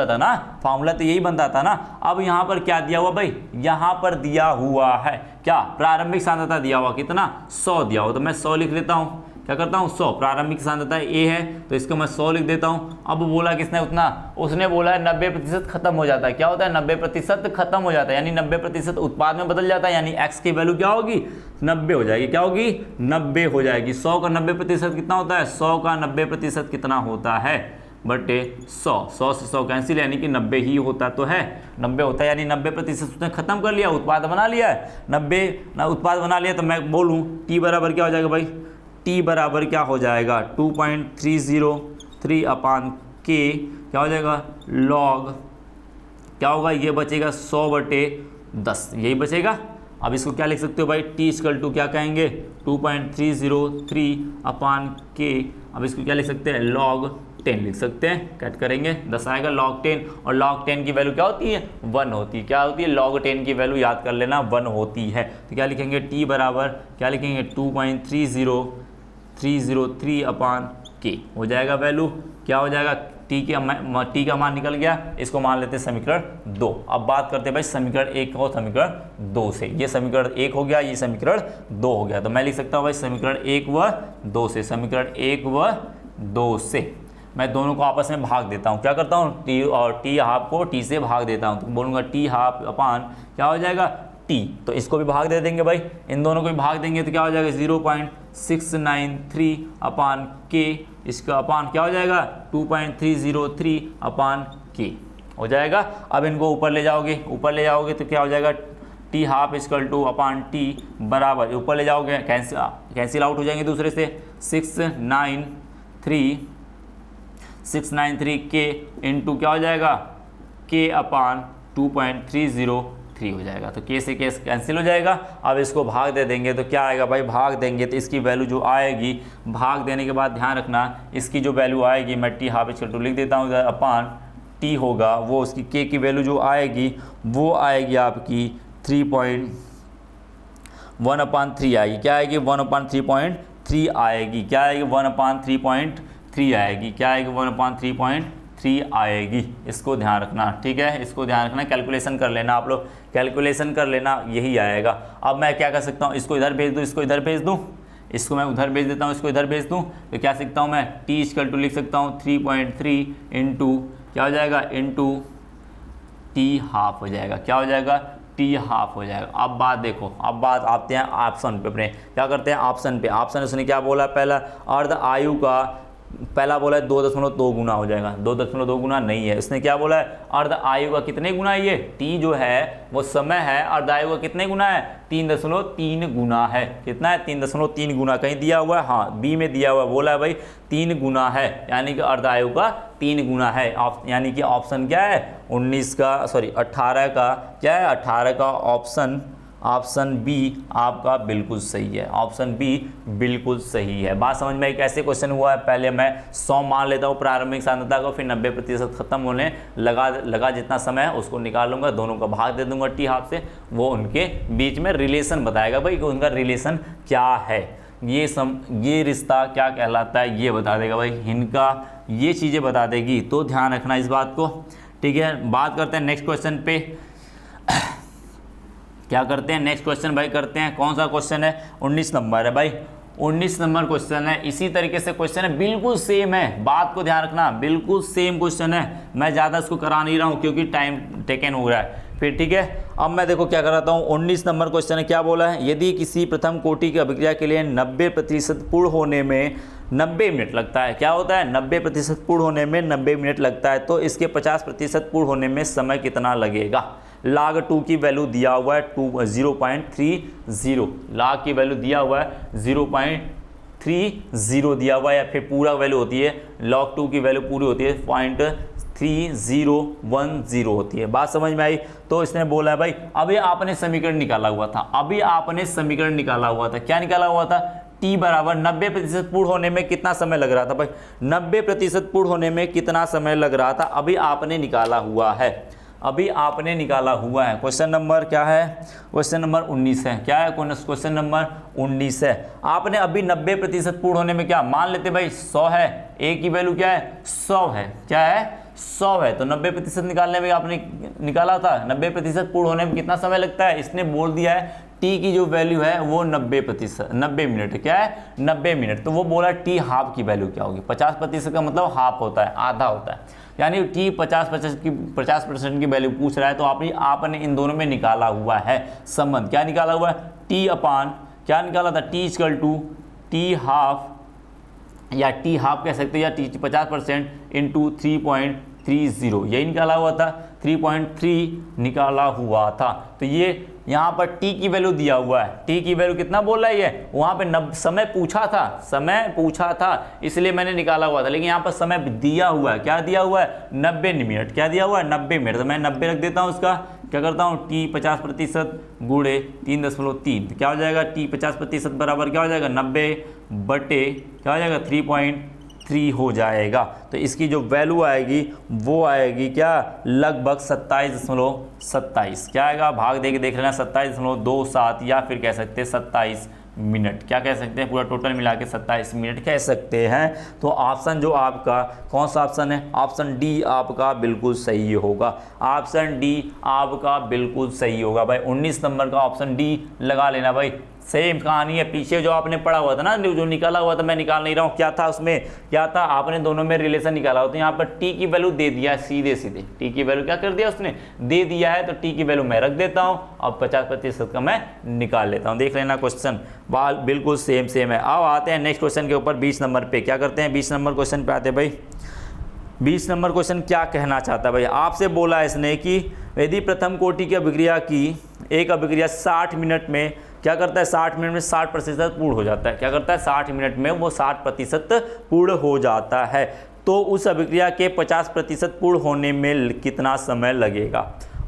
था ना, फॉर्मूला तो यही बनता था ना। अब यहाँ पर क्या दिया हुआ भाई? यहाँ पर दिया हुआ है क्या? प्रारंभिक सांद्रता दिया हुआ कितना? 100 दिया हुआ, तो मैं 100 लिख लेता हूँ। क्या करता हूँ? 100। प्रारंभिक सांद्रता ए है तो इसको मैं 100 लिख देता हूँ। अब बोला किसने उतना? उसने बोला है 90% खत्म हो जाता है। क्या होता है? 90% खत्म हो जाता है, यानी 90% उत्पाद में बदल जाता है, यानी एक्स की वैल्यू क्या होगी? 90 हो जाएगी। क्या होगी? 90 हो जाएगी। 100 का 90% कितना होता है? 100 का 90% कितना होता है? बटे 100। 100 से 100 कैंसिल, यानी कि 90 ही होता तो है, 90 होता है, यानी 90% उसने खत्म कर लिया, उत्पाद बना लिया है। 90 उत्पाद बना लिया, तो मैं बोलूँ टी बराबर क्या हो जाएगा भाई? टी बराबर क्या हो जाएगा? 2.303 अपान के क्या हो जाएगा? लॉग क्या होगा? ये बचेगा 100/10, यही बचेगा। अब इसको क्या लिख सकते हो भाई? टी इक्वल टू क्या कहेंगे? 2.303 अपान के। अब इसको क्या लिख सकते हैं? लॉग 10 लिख सकते हैं, कट करेंगे 10 आएगा log 10, और log 10 की वैल्यू क्या होती है? 1 होती है। क्या होती है? log 10 की वैल्यू याद कर लेना, 1 होती है। तो क्या लिखेंगे? t बराबर क्या लिखेंगे? 2.303 अपान के हो जाएगा वैल्यू। क्या हो जाएगा? t का मान निकल गया, इसको मान लेते हैं समीकरण 2। अब बात करते हैं भाई समीकरण 1 और समीकरण 2 से। ये समीकरण 1 हो गया, ये समीकरण 2 हो गया। तो मैं लिख सकता हूँ भाई समीकरण 1 व 2 से, समीकरण 1 व 2 से मैं दोनों को आपस में भाग देता हूँ। क्या करता हूँ? टी और टी हाफ को टी से भाग देता हूँ, तो बोलूँगा टी हाफ अपान क्या हो जाएगा? टी। तो इसको भी भाग दे देंगे भाई, इन दोनों को भी भाग देंगे तो क्या हो जाएगा? 693 अपान के, इसका अपान क्या हो जाएगा 2.303 अपान के हो जाएगा। अब इनको ऊपर ले जाओगे, ऊपर ले जाओगे तो क्या हो जाएगा T half equal two upon T बराबर, ऊपर ले जाओगे कैंसिल आउट हो जाएंगे दूसरे से, 693 के इंटू क्या हो जाएगा के अपान 2.303 हो जाएगा। तो के से के कैंसिल हो जाएगा। अब इसको भाग दे देंगे तो क्या आएगा भाई, भाग देंगे तो इसकी वैल्यू जो आएगी, भाग देने के बाद ध्यान रखना इसकी जो वैल्यू आएगी, मैं टी हाफ इक्वल टू लिख देता हूँ इधर, अपान टी होगा वो उसकी के की वैल्यू जो आएगी वो आएगी आपकी 3.1/3 आएगी। क्या आएगी 1/3.3 आएगी। क्या आएगी 1/3.3 आएगी। क्या आएगी 1/3.3 आएगी। इसको ध्यान रखना, ठीक है, इसको ध्यान रखना, कैलकुलेशन कर लेना आप लोग, कैलकुलेशन कर लेना, यही आएगा। अब मैं क्या कर सकता हूँ, इसको इधर भेज दूँ, इसको इधर भेज दूँ, इसको मैं उधर भेज देता हूँ, इसको इधर भेज दूँ, तो क्या सीखता हूँ मैं टी इक्वल टू लिख सकता हूँ 3.3 इंटू क्या हो जाएगा इंटू टी हाफ हो जाएगा। क्या हो जाएगा टी हाफ हो जाएगा। अब बात देखो, अब बात आते हैं ऑप्शन पे, अपने क्या करते हैं ऑप्शन पे। ऑप्शन उसने क्या बोला, पहला अर्ध आयु का, पहला बोला है 2.2 गुना हो जाएगा, 2.2 गुना नहीं है। इसने क्या बोला है अर्ध आयु का कितने गुना है, ये टी जो है वो समय है, अर्ध आयु का कितने गुना है 3.3 गुना है। कितना है 3.3 गुना, कहीं दिया हुआ है, हाँ बी में दिया हुआ है, बोला है भाई 3 गुना है, यानी कि अर्ध आयु का 3 गुना है। यानी कि ऑप्शन क्या है 18 का क्या है 18 का ऑप्शन बी आपका बिल्कुल सही है। ऑप्शन बी बिल्कुल सही है। बात समझ में, एक ऐसे क्वेश्चन हुआ है, पहले मैं 100 मान लेता हूँ प्रारंभिक सांद्रता को, फिर 90% खत्म होने लगा जितना समय है उसको निकाल लूँगा, दोनों का भाग दे दूंगा टी हाफ से, वो उनके बीच में रिलेशन बताएगा भाई कि उनका रिलेशन क्या है, ये रिश्ता क्या कहलाता है ये बता देगा भाई, इनका ये चीज़ें बता देगी। तो ध्यान रखना इस बात को, ठीक है। बात करते हैं नेक्स्ट क्वेश्चन पे, क्या करते हैं नेक्स्ट क्वेश्चन भाई करते हैं। कौन सा क्वेश्चन है 19 नंबर है भाई, 19 नंबर क्वेश्चन है। इसी तरीके से क्वेश्चन है, बिल्कुल सेम है, बात को ध्यान रखना, बिल्कुल सेम क्वेश्चन है। मैं ज़्यादा इसको करा नहीं रहा हूँ क्योंकि टाइम टेकन हो रहा है फिर, ठीक है। अब मैं देखो क्या कराता हूँ, 19 नंबर क्वेश्चन है, क्या बोला है, यदि किसी प्रथम कोटि की अभिक्रिया के लिए 90% पूर्ण होने में 90 मिनट लगता है, क्या होता है 90% पूर्ण होने में 90 मिनट लगता है, तो इसके 50% पूर्ण होने में समय कितना लगेगा। log 2 की वैल्यू दिया हुआ है 0.30, log की वैल्यू दिया हुआ है 0.30 दिया हुआ है, या फिर पूरा वैल्यू होती है log 2 की वैल्यू पूरी होती है 0.3010 होती है। बात समझ में आई। तो इसने बोला है भाई अभी आपने समीकरण निकाला हुआ था, क्या निकाला हुआ था, t बराबर 90% पूर्ण होने में कितना समय लग रहा था भाई, 90% पूर्ण होने में कितना समय लग रहा था, अभी आपने निकाला हुआ है, क्वेश्चन नंबर क्या है, क्वेश्चन नंबर 19 है। क्या है क्वेश्चन नंबर 19 है। आपने अभी 90% पूर्ण होने में क्या मान लेते भाई 100 है, ए की वैल्यू क्या है 100 है, क्या है 100 है, तो 90% निकालने में आपने निकाला था 90% पूर्ण होने में कितना समय लगता है, इसने बोल दिया है टी की जो वैल्यू है वो 90 मिनट, क्या है 90 मिनट। तो वो बोला टी हाफ की वैल्यू क्या होगी, 50% का मतलब हाफ होता है, आधा होता है, यानी टी 50% की वैल्यू पूछ रहा है। तो आपने इन दोनों में निकाला हुआ है संबंध, क्या निकाला हुआ है टी अपान क्या निकाला था, T equal to T half, या टी हाफ कह सकते हैं, या टी 50% इंटू 3.30, यही निकाला हुआ था, 3.3 निकाला हुआ था। तो ये यहाँ पर t की वैल्यू दिया हुआ है, t की वैल्यू कितना बोल रहा है ये, वहाँ पे समय पूछा था इसलिए मैंने निकाला हुआ था, लेकिन यहाँ पर समय दिया हुआ है, क्या दिया हुआ है 90 मिनट, क्या दिया हुआ है 90 मिनट, तो मैं 90 रख देता हूँ। उसका क्या करता हूँ t 50% गुणे 3.3, क्या हो जाएगा t 50% बराबर क्या हो जाएगा 90 बटे क्या हो जाएगा 3.3 हो जाएगा। तो इसकी जो वैल्यू आएगी वो आएगी क्या लगभग 27.27, क्या आएगा भाग दे के देख लेना 27.27, या फिर कह सकते हैं 27 मिनट, क्या कह सकते हैं पूरा टोटल मिला के 27 मिनट कह सकते हैं। तो ऑप्शन जो आपका कौन सा ऑप्शन है, ऑप्शन डी आपका बिल्कुल सही होगा, ऑप्शन डी आपका बिल्कुल सही होगा भाई। 19 नंबर का ऑप्शन डी लगा लेना भाई, सेम कहानी है, पीछे जो आपने पढ़ा हुआ था ना, जो निकाला हुआ था, मैं निकाल नहीं रहा हूँ, क्या था उसमें, क्या था, आपने दोनों में रिलेशन निकाला हो, तो यहाँ पर टी की वैल्यू दे दिया है, सीधे सीधे टी की वैल्यू क्या कर दिया उसने, दे दिया है, तो टी की वैल्यू मैं रख देता हूँ, अब 50% का मैं निकाल लेता हूँ। देख लेना क्वेश्चन बिल्कुल सेम है। अब आते हैं नेक्स्ट क्वेश्चन के ऊपर, 20 नंबर पे क्या करते हैं, 20 नंबर क्वेश्चन पे आते हैं भाई। 20 नंबर क्वेश्चन क्या कहना चाहता है भाई, आपसे बोला इसने कि यदि प्रथम कोटि की अभिक्रिया की एक अभिक्रिया 60 मिनट में क्या करता है, 60 मिनट में 60% पूर्ण हो जाता है, क्या करता है, 60 मिनट में वो 60% पूर्ण हो जाता है, तो उस अभिक्रिया के 50% पूर्ण होने में कितना समय लगेगा।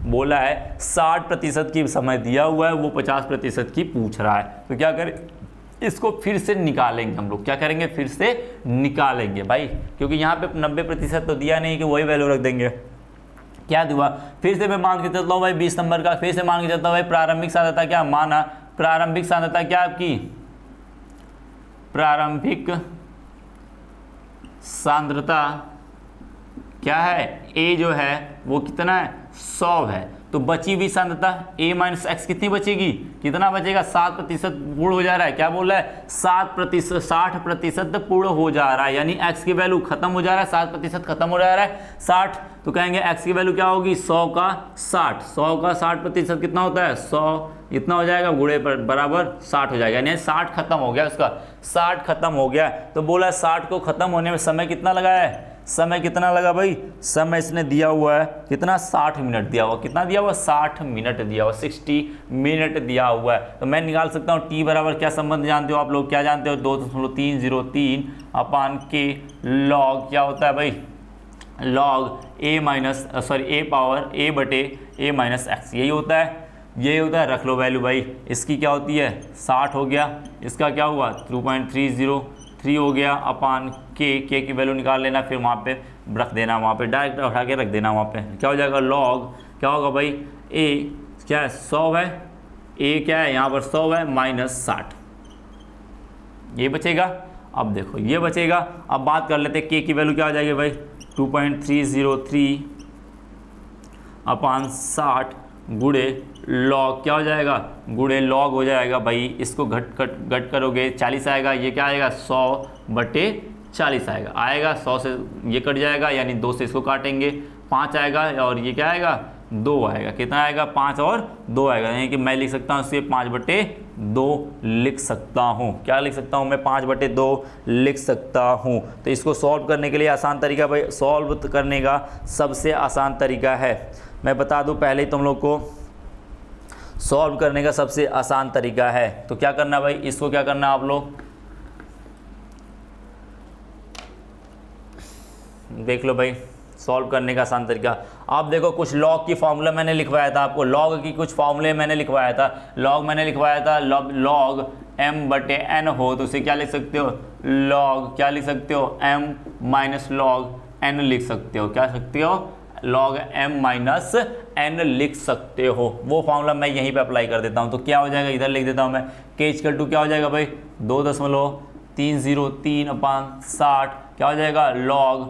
बोला है 60% की समय दिया हुआ है, वो 50% की पूछ रहा है, तो क्या करें, इसको फिर से निकालेंगे हम लोग, क्या करेंगे, फिर से निकालेंगे भाई, क्योंकि यहाँ पे 90% तो दिया नहीं कि वही वैल्यू रख देंगे। क्या हुआ, फिर से मैं मान के चलता हूँ भाई 20 नंबर का, फिर से मान के चलता हूँ भाई, प्रारंभिक सांद्रता क्या माना, प्रारंभिक सांद्रता क्या आपकी, प्रारंभिक सांद्रता क्या है, ए जो है वो कितना है, 100 है, तो बची हुई सांद्रता a माइनस एक्स कितनी बचेगी, कितना बचेगा, 7% पूर्ण हो जा रहा है, क्या बोल रहा है, 60% पूर्ण हो जा रहा है, यानी x की वैल्यू खत्म हो जा रहा है, 60% खत्म हो जा रहा है, 60, तो कहेंगे x की वैल्यू क्या होगी, 100 का 60, 100 का 60% कितना होता है, 100 इतना हो जाएगा, गुणे पर बराबर 60 हो जाएगा, यानी 60 खत्म हो गया उसका, 60 खत्म हो गया, तो बोला 60 को खत्म होने में समय कितना लगा है, समय कितना लगा भाई, समय इसने दिया हुआ है कितना, 60 मिनट दिया हुआ, कितना दिया हुआ, 60 मिनट दिया हुआ, 60 मिनट दिया हुआ है, तो मैं निकाल सकता हूँ टी बराबर क्या संबंध जानते हो आप लोग, क्या जानते हो, 2.303 अपान के लॉग क्या होता है भाई, लॉग ए पावर ए बटे ए माइनस एक्स, यही होता है, यही होता है, रख लो वैल्यू भाई, इसकी क्या होती है 60 हो गया, इसका क्या हुआ 2.303 हो गया, अपान के की वैल्यू निकाल लेना, फिर वहाँ पे रख देना, वहाँ पे डायरेक्ट उठा के रख देना, वहाँ पे क्या हो जाएगा, लॉग क्या होगा भाई, ए क्या है 100 है, ए क्या है यहाँ पर 100 है माइनस 60, ये बचेगा। अब देखो ये बचेगा, अब बात कर लेते हैं के की वैल्यू क्या हो जाएगी भाई, 2.303 अपान 60 गुणे लॉग क्या हो जाएगा, गुणे लॉग हो जाएगा भाई, इसको घट करोगे 40 आएगा, ये क्या आएगा 100 बटे 40 आएगा 100 से ये कट जाएगा, यानी 2 से इसको काटेंगे 5 आएगा, और ये क्या आएगा 2 आएगा, कितना आएगा 5 और 2 आएगा, यानी कि मैं लिख सकता हूँ इससे 5/2 लिख सकता हूँ, क्या लिख सकता हूँ मैं 5/2 लिख सकता हूँ। तो इसको सॉल्व करने के लिए आसान तरीका भाई, सॉल्व करने का सबसे आसान तरीका है, मैं बता दूँ पहले ही तुम लोग को, सॉल्व करने का सबसे आसान तरीका है, तो क्या करना भाई, इसको क्या करना आप लोग देख लो भाई, सॉल्व करने का आसान तरीका। आप देखो कुछ लॉग की फॉर्मूला मैंने लिखवाया था आपको, लॉग की कुछ फॉर्मूले मैंने लिखवाया था, लॉग मैंने लिखवाया था, लॉग m/n हो तो उसे क्या लिख सकते हो, लॉग क्या लिख सकते हो, m माइनस लॉग n लिख सकते हो, क्या सकते हो, log m माइनस n लिख सकते हो, वो फॉर्मूला मैं यहीं पे अप्लाई कर देता हूँ, तो क्या हो जाएगा, इधर लिख देता हूँ मैं, k = क्या हो जाएगा भाई 2.303 अपान 60 क्या हो जाएगा, log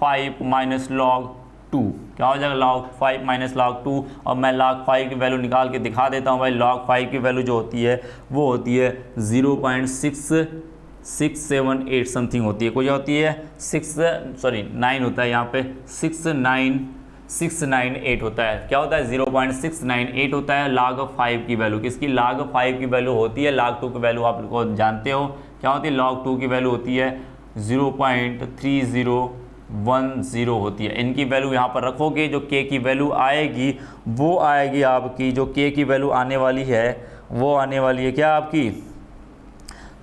5 माइनस log 2 क्या हो जाएगा, log 5 माइनस log 2, और मैं log 5 की वैल्यू निकाल के दिखा देता हूँ भाई, log 5 की वैल्यू जो होती है वो होती है 0.678 समथिंग होती है, कोई होती है 9 होता है, यहाँ पे 698 होता है, क्या होता है 0.698 होता है log 5 की वैल्यू, किसकी log 5 की वैल्यू होती है, log 2 की वैल्यू आप लोग जानते हो क्या होती है, log 2 की वैल्यू होती है 0.3010 होती है, इनकी वैल्यू यहाँ पर रखोगे, जो k की वैल्यू आएगी वो आएगी आपकी, जो k की वैल्यू आने वाली है वो आने वाली है क्या आपकी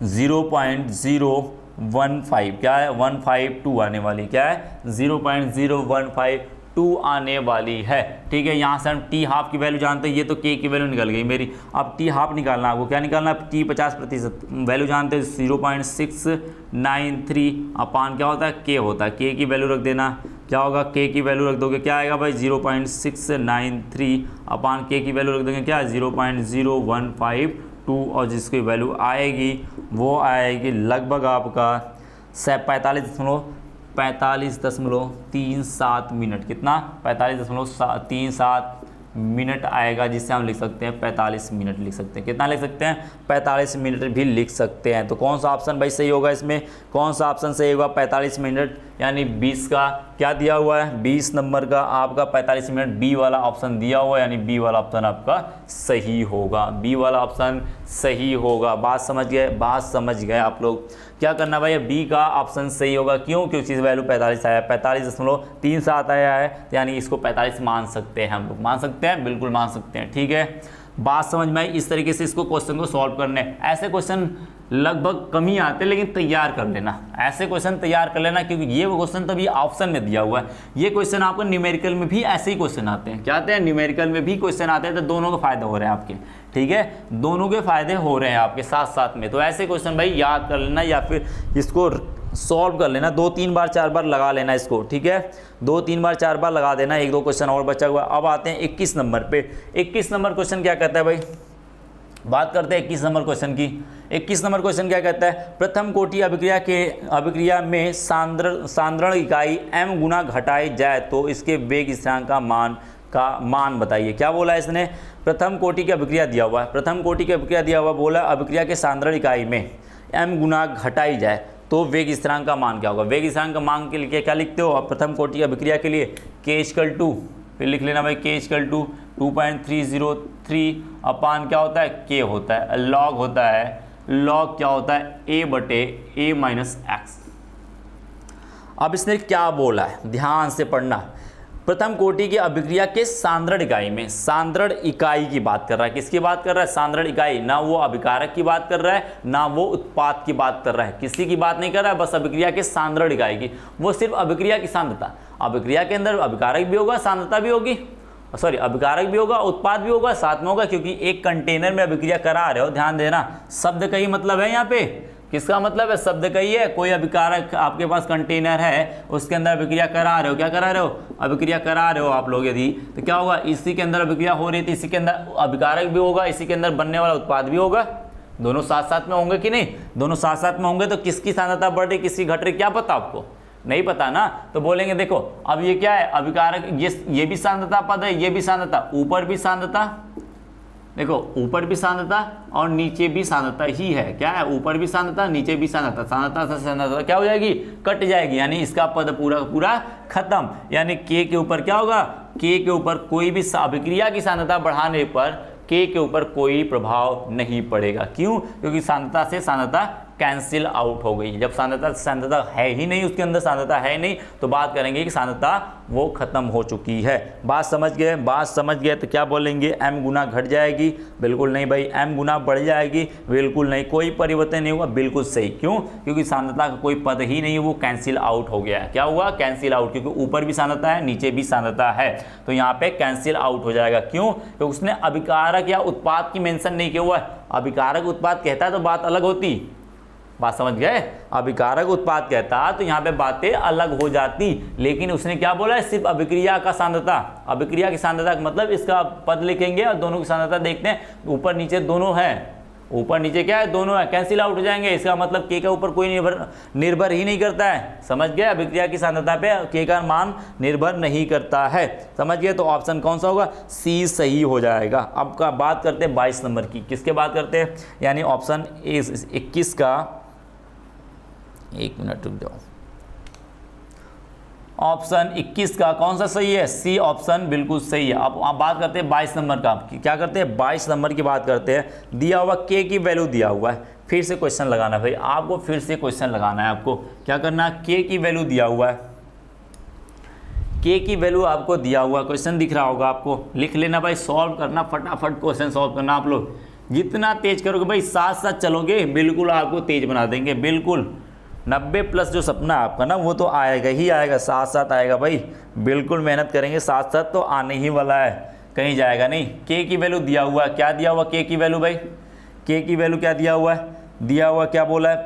0.015, क्या है 152 आने वाली, क्या है 0.0152 आने वाली है, ठीक है। यहाँ से हम टी हाफ की वैल्यू जानते हैं, ये तो के की वैल्यू निकल गई मेरी, अब टी हाफ निकालना आपको, क्या निकालना, टी 50% वैल्यू जानते हैं 0.693 अपान क्या होता है के होता है, के की वैल्यू रख देना, क्या होगा के की वैल्यू रख दोगे क्या आएगा भाई 0.693 अपान के की वैल्यू रख देंगे क्या 0.0152, और जिसकी वैल्यू आएगी वो आएगी लगभग आपका 45.37 मिनट, कितना 45.37 मिनट आएगा, जिससे हम लिख सकते हैं 45 मिनट लिख सकते हैं। कितना लिख सकते हैं? 45 मिनट भी लिख सकते हैं। तो कौन सा ऑप्शन भाई सही होगा इसमें? कौन सा ऑप्शन सही होगा? 45 मिनट, यानी 20 का क्या दिया हुआ है? 20 नंबर का आपका 45 मिनट बी वाला ऑप्शन दिया हुआ है, यानी बी वाला ऑप्शन आपका सही होगा। बी वाला ऑप्शन सही होगा। बात समझ गए? बात समझ गए आप लोग? क्या करना भाई? बी का ऑप्शन सही होगा। क्यों? क्योंकि वैल्यू 45 आया, 45.37 आया है, तो यानी इसको 45 मान सकते हैं हम लोग। मान सकते हैं, बिल्कुल मान सकते हैं। ठीक है, बात समझ में आई? इस तरीके से इसको क्वेश्चन को सॉल्व करने, ऐसे क्वेश्चन लगभग कम ही आते, लेकिन तैयार कर लेना, ऐसे क्वेश्चन तैयार कर लेना, क्योंकि ये वो क्वेश्चन तभी ऑप्शन में दिया हुआ है। ये क्वेश्चन आपको न्यूमेरिकल में भी ऐसे ही क्वेश्चन आते हैं। क्या आते हैं? न्यूमेरिकल में भी क्वेश्चन आते हैं, तो दोनों के फायदे हो रहे हैं आपके। ठीक है, दोनों के फायदे हो रहे हैं आपके साथ साथ में। तो ऐसे क्वेश्चन भाई याद कर लेना, या फिर इसको सॉल्व कर लेना, 2-3 बार 4 बार लगा लेना इसको। ठीक है, 2-3 बार 4 बार लगा देना। 1-2 क्वेश्चन और बचा हुआ। अब आते हैं 21 नंबर पे। 21 नंबर क्वेश्चन क्या कहता है भाई? बात करते हैं 21 नंबर क्वेश्चन की। 21 नंबर क्वेश्चन क्या कहता है? प्रथम कोटि अभिक्रिया में सांद्रण इकाई m गुना घटाई जाए तो इसके वेग स्थिरांक का मान बताइए। क्या बोला है इसने? प्रथम कोटि की अभिक्रिया दिया हुआ है, प्रथम कोटि की अभिक्रिया दिया हुआ, बोला अभिक्रिया के सांद्रण इकाई में m गुना घटाई जाए तो वेग स्थिरांक का मान क्या होगा? वेग स्थिरांक का मान के लिए क्या लिखते हो? प्रथम कोटि की अभिक्रिया के लिए k, फिर लिख लेना भाई k 2.303 अपान क्या होता है? k होता है, लॉग होता है, लॉग क्या होता है? a/a minus x। अब इसने क्या बोला है? ध्यान से पढ़ना। प्रथम कोटि की अभिक्रिया के सांद्रण इकाई में, सांद्रण इकाई की बात कर रहा है। किसकी बात कर रहा है? सांद्रण इकाई। ना वो अभिकारक की बात कर रहा है, ना वो उत्पाद की बात कर रहा है, किसी की बात नहीं कर रहा है, बस अभिक्रिया के सांद्रण इकाई की। वो सिर्फ अभिक्रिया की सांद्रता, अभिक्रिया के अंदर अभिकारक भी होगा, सांद्रता भी होगी, सॉरी अभिकारक भी होगा, उत्पाद भी होगा, साथ में होगा, क्योंकि एक कंटेनर में अभिक्रिया करा रहे हो। ध्यान देना, शब्द का ही मतलब है यहाँ पे। किसका मतलब है? शब्द का ही है। कोई अभिकारक आपके पास कंटेनर है, उसके अंदर अभिक्रिया करा रहे हो। क्या करा रहे हो? अभिक्रिया करा रहे हो आप लोग यदि, तो क्या होगा? इसी के अंदर अभिक्रिया हो रही थी, इसी के अंदर अभिकारक भी होगा, इसी के अंदर बनने वाला उत्पाद भी होगा। दोनों साथ साथ में होंगे कि नहीं? दोनों साथ साथ में होंगे, तो किसकी सांद्रता बढ़ रही, किसकी घट रही, क्या पता आपको? नहीं पता ना। तो बोलेंगे देखो अब ये क्या है? अभिकारक, ये भी सांद्रता पद है, ये भी सांद्रता, ऊपर भी सांद्रता, देखो ऊपर भी सांद्रता और नीचे भी सांद्रता ही है। क्या है? ऊपर भी सांद्रता, नीचे भी सांद्रता। सांद्रता से सांद्रता क्या हो जाएगी? कट जाएगी, यानी इसका पद पूरा पूरा खत्म। यानी k के ऊपर क्या होगा? k के ऊपर कोई भी अभिक्रिया की सांद्रता बढ़ाने पर k के ऊपर कोई प्रभाव नहीं पड़ेगा। क्यों? क्योंकि सांद्रता से सांद्रता कैंसिल आउट हो गई। जब सांद्रता है ही नहीं, उसके अंदर सांद्रता है नहीं, तो बात करेंगे कि सांद्रता वो खत्म हो चुकी है। बात समझ गए? बात समझ गए तो क्या बोलेंगे? m गुना घट जाएगी? बिल्कुल नहीं भाई। m गुना बढ़ जाएगी? बिल्कुल नहीं। कोई परिवर्तन नहीं हुआ? बिल्कुल सही। क्यों? क्योंकि सांद्रता का कोई पद ही नहीं है, वो कैंसिल आउट हो गया है। क्या हुआ? कैंसिल आउट, क्योंकि ऊपर भी सांद्रता है, नीचे भी सांद्रता है, तो यहाँ पे कैंसिल आउट हो जाएगा। क्यों? क्योंकि उसने अभिकारक या उत्पाद की मेंशन नहीं किया हुआ है। अभिकारक उत्पाद कहता है तो बात अलग होती। बात समझ गए? अभिकारक उत्पाद कहता तो यहाँ पे बातें अलग हो जाती, लेकिन उसने क्या बोला है? सिर्फ अभिक्रिया का सांद्रता, अभिक्रिया की सांद्रता मतलब इसका पद लिखेंगे और दोनों की सांद्रता देखते हैं, ऊपर नीचे दोनों है, ऊपर नीचे क्या है? दोनों है, कैंसिल आउट हो जाएंगे। इसका मतलब k का ऊपर कोई निर्भर ही नहीं करता है। समझ गए? अभिक्रिया की सांद्रता पे k का मान निर्भर नहीं करता है। समझ गए? तो ऑप्शन कौन सा होगा? सी सही हो जाएगा। अब का बात करते हैं 22 नंबर की। किसके बात करते हैं? यानी ऑप्शन 21 का, एक मिनट रुक जाओ, ऑप्शन 21 का कौन सा सही है? सी ऑप्शन बिल्कुल सही है। अब आप बात करते हैं 22 नंबर का। क्या करते हैं? 22 नंबर की बात करते हैं। दिया हुआ k की वैल्यू दिया हुआ है, फिर से क्वेश्चन लगाना भाई आपको, फिर से क्वेश्चन लगाना है आपको। क्या करना है? k की वैल्यू दिया हुआ है, k की वैल्यू आपको दिया हुआ, क्वेश्चन दिख रहा होगा आपको, लिख लेना भाई, सॉल्व करना, फटाफट क्वेश्चन सॉल्व करना। आप लोग जितना तेज करोगे भाई, साथ साथ चलोगे, बिल्कुल आपको तेज बना देंगे। बिल्कुल 90 प्लस जो सपना आपका ना, वो तो आएगा ही आएगा, साथ साथ आएगा भाई। बिल्कुल मेहनत करेंगे, साथ साथ तो आने ही वाला है, कहीं जाएगा नहीं। k की वैल्यू दिया हुआ है। क्या दिया हुआ? k की वैल्यू भाई, k की वैल्यू क्या दिया हुआ है? दिया हुआ क्या बोला है?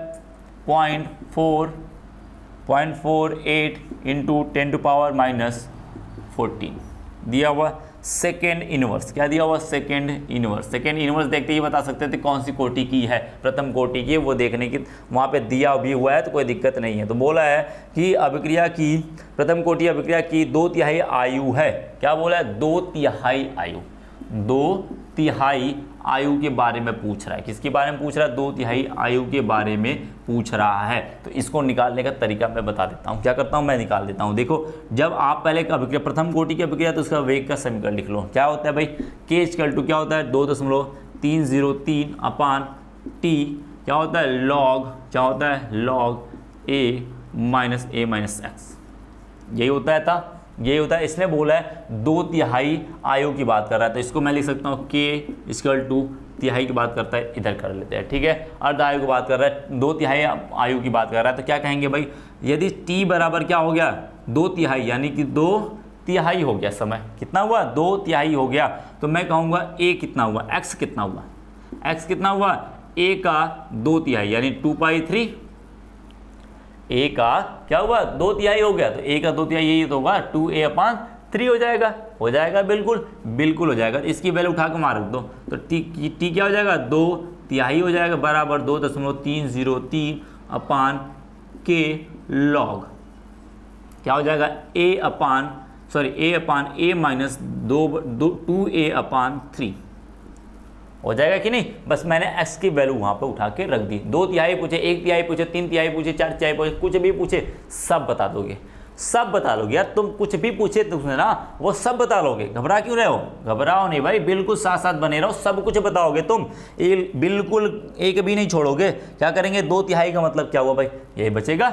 0.48 इंटू 10⁻⁻14 दिया हुआ। Second inverse. क्या दिया हुआ? Second inverse. सेकेंड इनवर्स देखते ही बता सकते थे कौन सी कोटि की है, प्रथम कोटि की, वो देखने की वहाँ पे दिया भी हुआ है तो कोई दिक्कत नहीं है। तो बोला है कि अभिक्रिया की प्रथम कोटि अभिक्रिया की 2/3 आयु है। क्या बोला है? 2/3 आयु। 2/3 आयु के बारे में पूछ रहा है। किसके बारे में पूछ रहा है? 2/3 आयु के बारे में पूछ रहा है। तो इसको निकालने का तरीका मैं बता देता हूँ। क्या करता हूँ? मैं निकाल देता हूँ। देखो, जब आप पहले अभिक्रिया प्रथम कोटि की अभिक्रिया तो उसका वेग का समीकरण लिख लो। क्या होता है भाई? K इक्वल टू क्या होता है? 2.303 अपान T क्या होता है? लॉग क्या होता है? Log A minus A minus x. यही होता है था, यही होता है। इसने बोला है 2/3 आयु की बात कर रहा है, तो इसको मैं लिख सकता हूँ K इक्वल टू तिहाई की बात करता है, इधर कर लेते हैं। ठीक है, अर्ध आयु की बात कर रहा है, 2/3 आयु की बात कर रहा है, तो क्या कहेंगे भाई? यदि T बराबर क्या हो गया? 2/3 यानी कि 2/3 हो गया समय। कितना हुआ? 2/3 हो गया। तो मैं कहूँगा A कितना हुआ? X कितना हुआ? X कितना हुआ? A का 2/3 यानी 2/3। A का क्या हुआ? 2/3 हो गया, तो A का 2/3 यही तो होगा 2A/3 हो जाएगा। हो जाएगा, बिल्कुल बिल्कुल हो जाएगा। इसकी वैल्यू उठा के मार दो तो T क्या हो जाएगा? 2/3 हो जाएगा बराबर 2.303 अपान K लॉग क्या हो जाएगा? A upon A minus 2A/3 हो जाएगा कि नहीं? बस मैंने x की वैल्यू वहाँ पे उठा के रख दी। 2/3 पूछे, 1/3 पूछे, 3/3 पूछे, 4/3 पूछे, कुछ भी पूछे सब बता दोगे, सब बता लोगे यार। तुम कुछ भी पूछे तुमने ना वो सब बता लोगे। घबरा क्यों रहे हो? घबराओ नहीं भाई, बिल्कुल साथ साथ बने रहो, सब कुछ बताओगे तुम, बिल्कुल एक भी नहीं छोड़ोगे। क्या करेंगे? 2/3 का मतलब क्या हुआ भाई? यही बचेगा।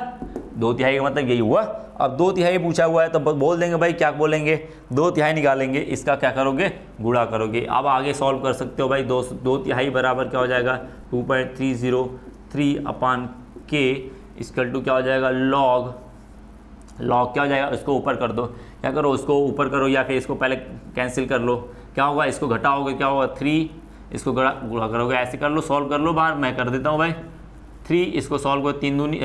2/3 का मतलब यही हुआ। अब 2/3 पूछा हुआ है तो बोल देंगे भाई, क्या बोलेंगे? 2/3 निकालेंगे, इसका क्या करोगे? गुणा करोगे। अब आगे सॉल्व कर सकते हो भाई। 2/3 बराबर क्या हो जाएगा? 2.303 अपान K इक्वल टू क्या हो जाएगा? लॉग क्या हो जाएगा? इसको ऊपर कर दो। क्या करो? उसको ऊपर करो या फिर इसको पहले कैंसिल कर लो। क्या होगा? इसको घटाओगे, क्या होगा? 3, इसको गुणा करोगे, ऐसे कर लो, सॉल्व कर लो बाहर। मैं कर देता हूँ भाई। 3 इसको सॉल्व करो, 3 दूनी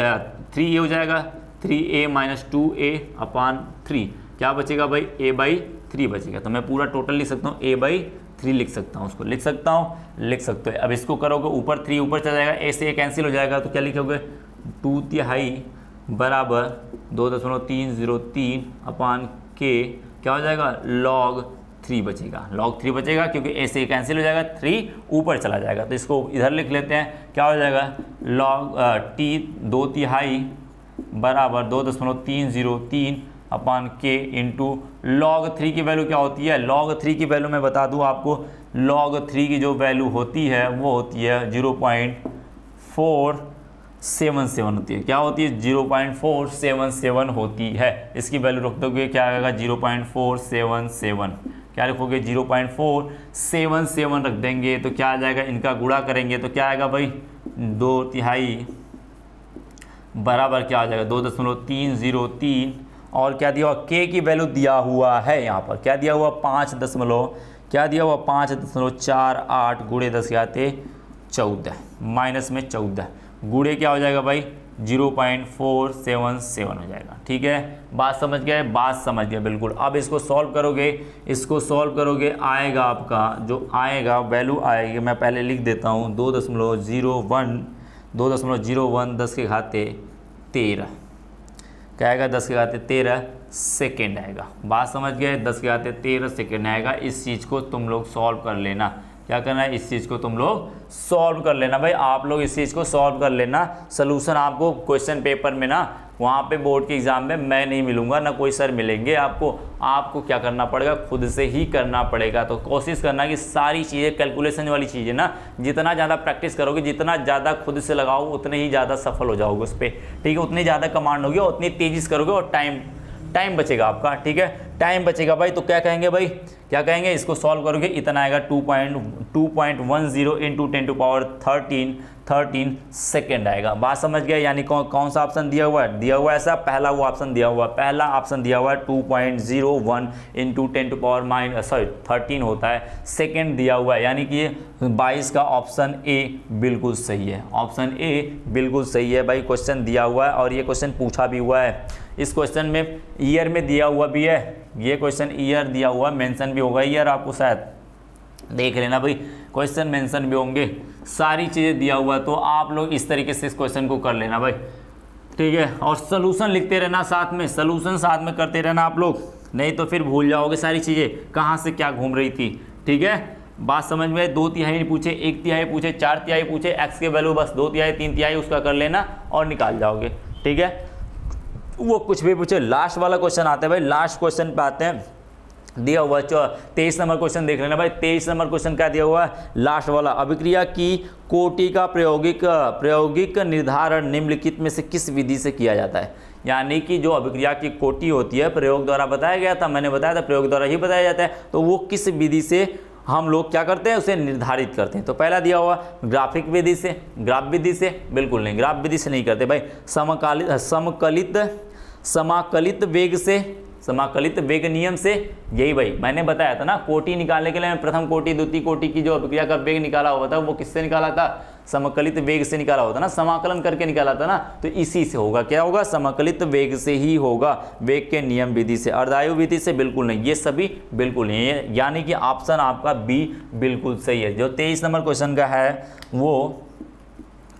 3 ये हो जाएगा 3A माइनस 2A/3। क्या बचेगा भाई? A/3 बचेगा। तो मैं पूरा टोटल लिख सकता हूँ, A/3 लिख सकता हूँ, उसको लिख सकता हूँ, लिख सकते हो। अब इसको करोगे ऊपर 3 ऊपर चला जाएगा, A से A कैंसिल हो जाएगा, तो क्या लिखोगे? 2/3 बराबर 2.303 अपान K क्या हो जाएगा? log 3 बचेगा। log 3 बचेगा क्योंकि A से कैंसिल हो जाएगा, 3 ऊपर चला जाएगा। तो इसको इधर लिख लेते हैं। क्या हो जाएगा? log T 2/3 बराबर 2.303 अपान K इंटू log 3 की वैल्यू क्या होती है? log 3 की वैल्यू मैं बता दूं आपको, log 3 की जो वैल्यू होती है वो होती है 0.477 होती है। क्या होती है? 0.477 होती है। इसकी वैल्यू रख दोगे, क्या आएगा? 0.477। क्या लिखोगे? 0.477 रख देंगे तो क्या आ जाएगा? इनका गुणा करेंगे तो क्या आएगा भाई? 2/3 बराबर क्या आ जाएगा? 2.303 और क्या दिया हुआ? K की वैल्यू दिया हुआ है यहाँ पर। क्या दिया हुआ? 5.48 गुणे 10⁻14 माइनस में 14 गुणे क्या हो जाएगा भाई? 0.477 हो जाएगा। ठीक है, बात समझ गए? बात समझ गए बिल्कुल। अब इसको सॉल्व करोगे, आएगा आपका जो आएगा वैल्यू आएगी, मैं पहले लिख देता हूँ 2.01 10 के घाते 13। क्या आएगा? 10 के घाते 13 सेकेंड आएगा। बात समझ गए? 10 के घाते 13 सेकेंड आएगा। इस चीज़ को तुम लोग सॉल्व कर लेना। क्या करना है? इस चीज़ को तुम लोग सॉल्व कर लेना भाई। आप लोग इस चीज़ को सॉल्व कर लेना। सोल्यूशन आपको क्वेश्चन पेपर में ना, वहाँ पे बोर्ड के एग्ज़ाम में मैं नहीं मिलूंगा, ना कोई सर मिलेंगे आपको क्या करना पड़ेगा? खुद से ही करना पड़ेगा। तो कोशिश करना कि सारी चीज़ें कैलकुलेशन वाली चीज़ें ना, जितना ज़्यादा प्रैक्टिस करोगे, जितना ज़्यादा खुद से लगाओ, उतने ही ज़्यादा सफल हो जाओगे उस पर। ठीक है, उतनी ज़्यादा कमांड होगी और उतनी तेज़ी से करोगे और टाइम बचेगा आपका। ठीक है, टाइम बचेगा भाई। तो क्या कहेंगे भाई? क्या कहेंगे? इसको सॉल्व करोगे, इतना आएगा 2.10 इंटू 10⁻13 13 सेकेंड आएगा। बात समझ गए? यानी कौन सा ऑप्शन दिया हुआ है? दिया हुआ है ऐसा, पहला वो ऑप्शन दिया हुआ है, पहला ऑप्शन दिया हुआ है 2.01 इंटू 10⁻13 होता है। सेकेंड दिया हुआ है यानी कि 22 का ऑप्शन ए बिल्कुल सही है। ऑप्शन ए बिल्कुल सही है भाई, क्वेश्चन दिया हुआ है और ये क्वेश्चन पूछा भी हुआ है। इस क्वेश्चन में ईयर में दिया हुआ भी है, ये क्वेश्चन ईयर दिया हुआ, मेंशन भी होगा ईयर, आपको शायद देख लेना भाई, क्वेश्चन मेंशन भी होंगे, सारी चीज़ें दिया हुआ है। तो आप लोग इस तरीके से इस क्वेश्चन को कर लेना भाई, ठीक है। और सोल्यूशन लिखते रहना साथ में, सोल्यूशन साथ में करते रहना आप लोग, नहीं तो फिर भूल जाओगे सारी चीज़ें कहाँ से क्या घूम रही थी, ठीक है। बात समझ में? 2 तिहाई पूछे, 1 तिहाई पूछे, 4 तिहाई पूछे, एक्स के वैल्यू बस 2 तिहाई 3 तिहाई उसका कर लेना और निकाल जाओगे, ठीक है। वो कुछ भी पूछे, लास्ट वाला क्वेश्चन आता है भाई, लास्ट क्वेश्चन पे आते हैं। दिया हुआ 23 नंबर क्वेश्चन देख लेना भाई। 23 नंबर क्वेश्चन क्या दिया हुआ है? लास्ट वाला, अभिक्रिया की कोटि का प्रायोगिक निर्धारण निम्नलिखित में से किस विधि से किया जाता है। यानी कि जो अभिक्रिया की कोटि होती है प्रयोग द्वारा बताया गया था, मैंने बताया था प्रयोग द्वारा ही बताया जाता है, तो वो किस विधि से हम लोग क्या करते हैं, उसे निर्धारित करते हैं। तो पहला दिया हुआ ग्राफिक विधि से, ग्राफ विधि से बिल्कुल नहीं, ग्राफ विधि से नहीं करते भाई, समाकलित वेग से, समाकलित वेग नियम से, यही भाई मैंने बताया था ना, कोटि निकालने के लिए मैं प्रथम कोटि द्वितीय कोटि की जो अभिक्रिया का वेग निकाला हुआ था वो किससे निकाला था? समाकलित वेग से निकाला होता ना, समाकलन करके निकाला था ना, तो इसी से होगा। क्या होगा? समाकलित वेग से ही होगा, वेग के नियम विधि से। अर्धायु विधि से बिल्कुल नहीं, ये सभी बिल्कुल नहीं है। यानी कि ऑप्शन आपका बी बिल्कुल सही है। जो 23 नंबर क्वेश्चन का है वो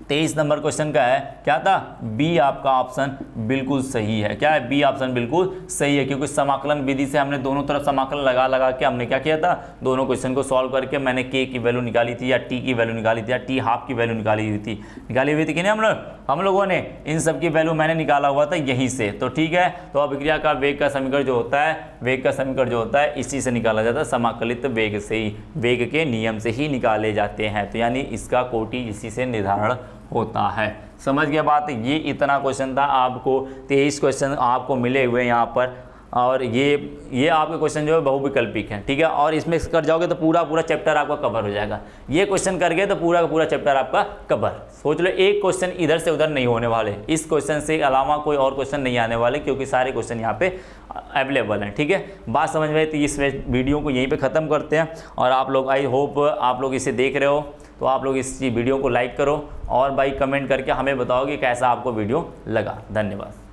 23 नंबर क्वेश्चन का है, क्या था? बी आपका ऑप्शन बिल्कुल सही है। क्या है? बी ऑप्शन बिल्कुल सही है, क्योंकि समाकलन विधि से हमने दोनों तरफ समाकलन लगा के हमने क्या किया था, दोनों क्वेश्चन को सॉल्व करके मैंने के की वैल्यू निकाली थी या टी की वैल्यू निकाली थी या टी हाफ की वैल्यू निकाली हुई थी कि नहीं हम लोगों ने, इन सब की वैल्यू मैंने निकाला हुआ था यहीं से। तो ठीक है, तो अभिक्रिया का वेग का समीकरण जो होता है, वेग का समीकरण जो होता है इसी से निकाला जाता है, समाकलित वेग से ही, वेग के नियम से ही निकाले जाते हैं। तो यानी इसका कोटि इसी से निर्धारण होता है। समझ गया बात? ये इतना क्वेश्चन था, आपको 23 क्वेश्चन आपको मिले हुए यहाँ पर, और ये आपके क्वेश्चन जो है बहुविकल्पिक है, ठीक है। और इसमें कर जाओगे तो पूरा चैप्टर आपका कवर हो जाएगा। ये क्वेश्चन कर गए तो पूरा चैप्टर आपका कवर। सोच लो, एक क्वेश्चन इधर से उधर नहीं होने वाले, इस क्वेश्चन से अलावा कोई और क्वेश्चन नहीं आने वाले, क्योंकि सारे क्वेश्चन यहाँ पे अवेलेबल हैं, ठीक है। बात समझ में आई? तो इस वीडियो को यहीं पे ख़त्म करते हैं। और आप लोग, आई होप आप लोग इसे देख रहे हो, तो आप लोग इस वीडियो को लाइक करो और भाई कमेंट करके हमें बताओ कि कैसा आपको वीडियो लगा। धन्यवाद।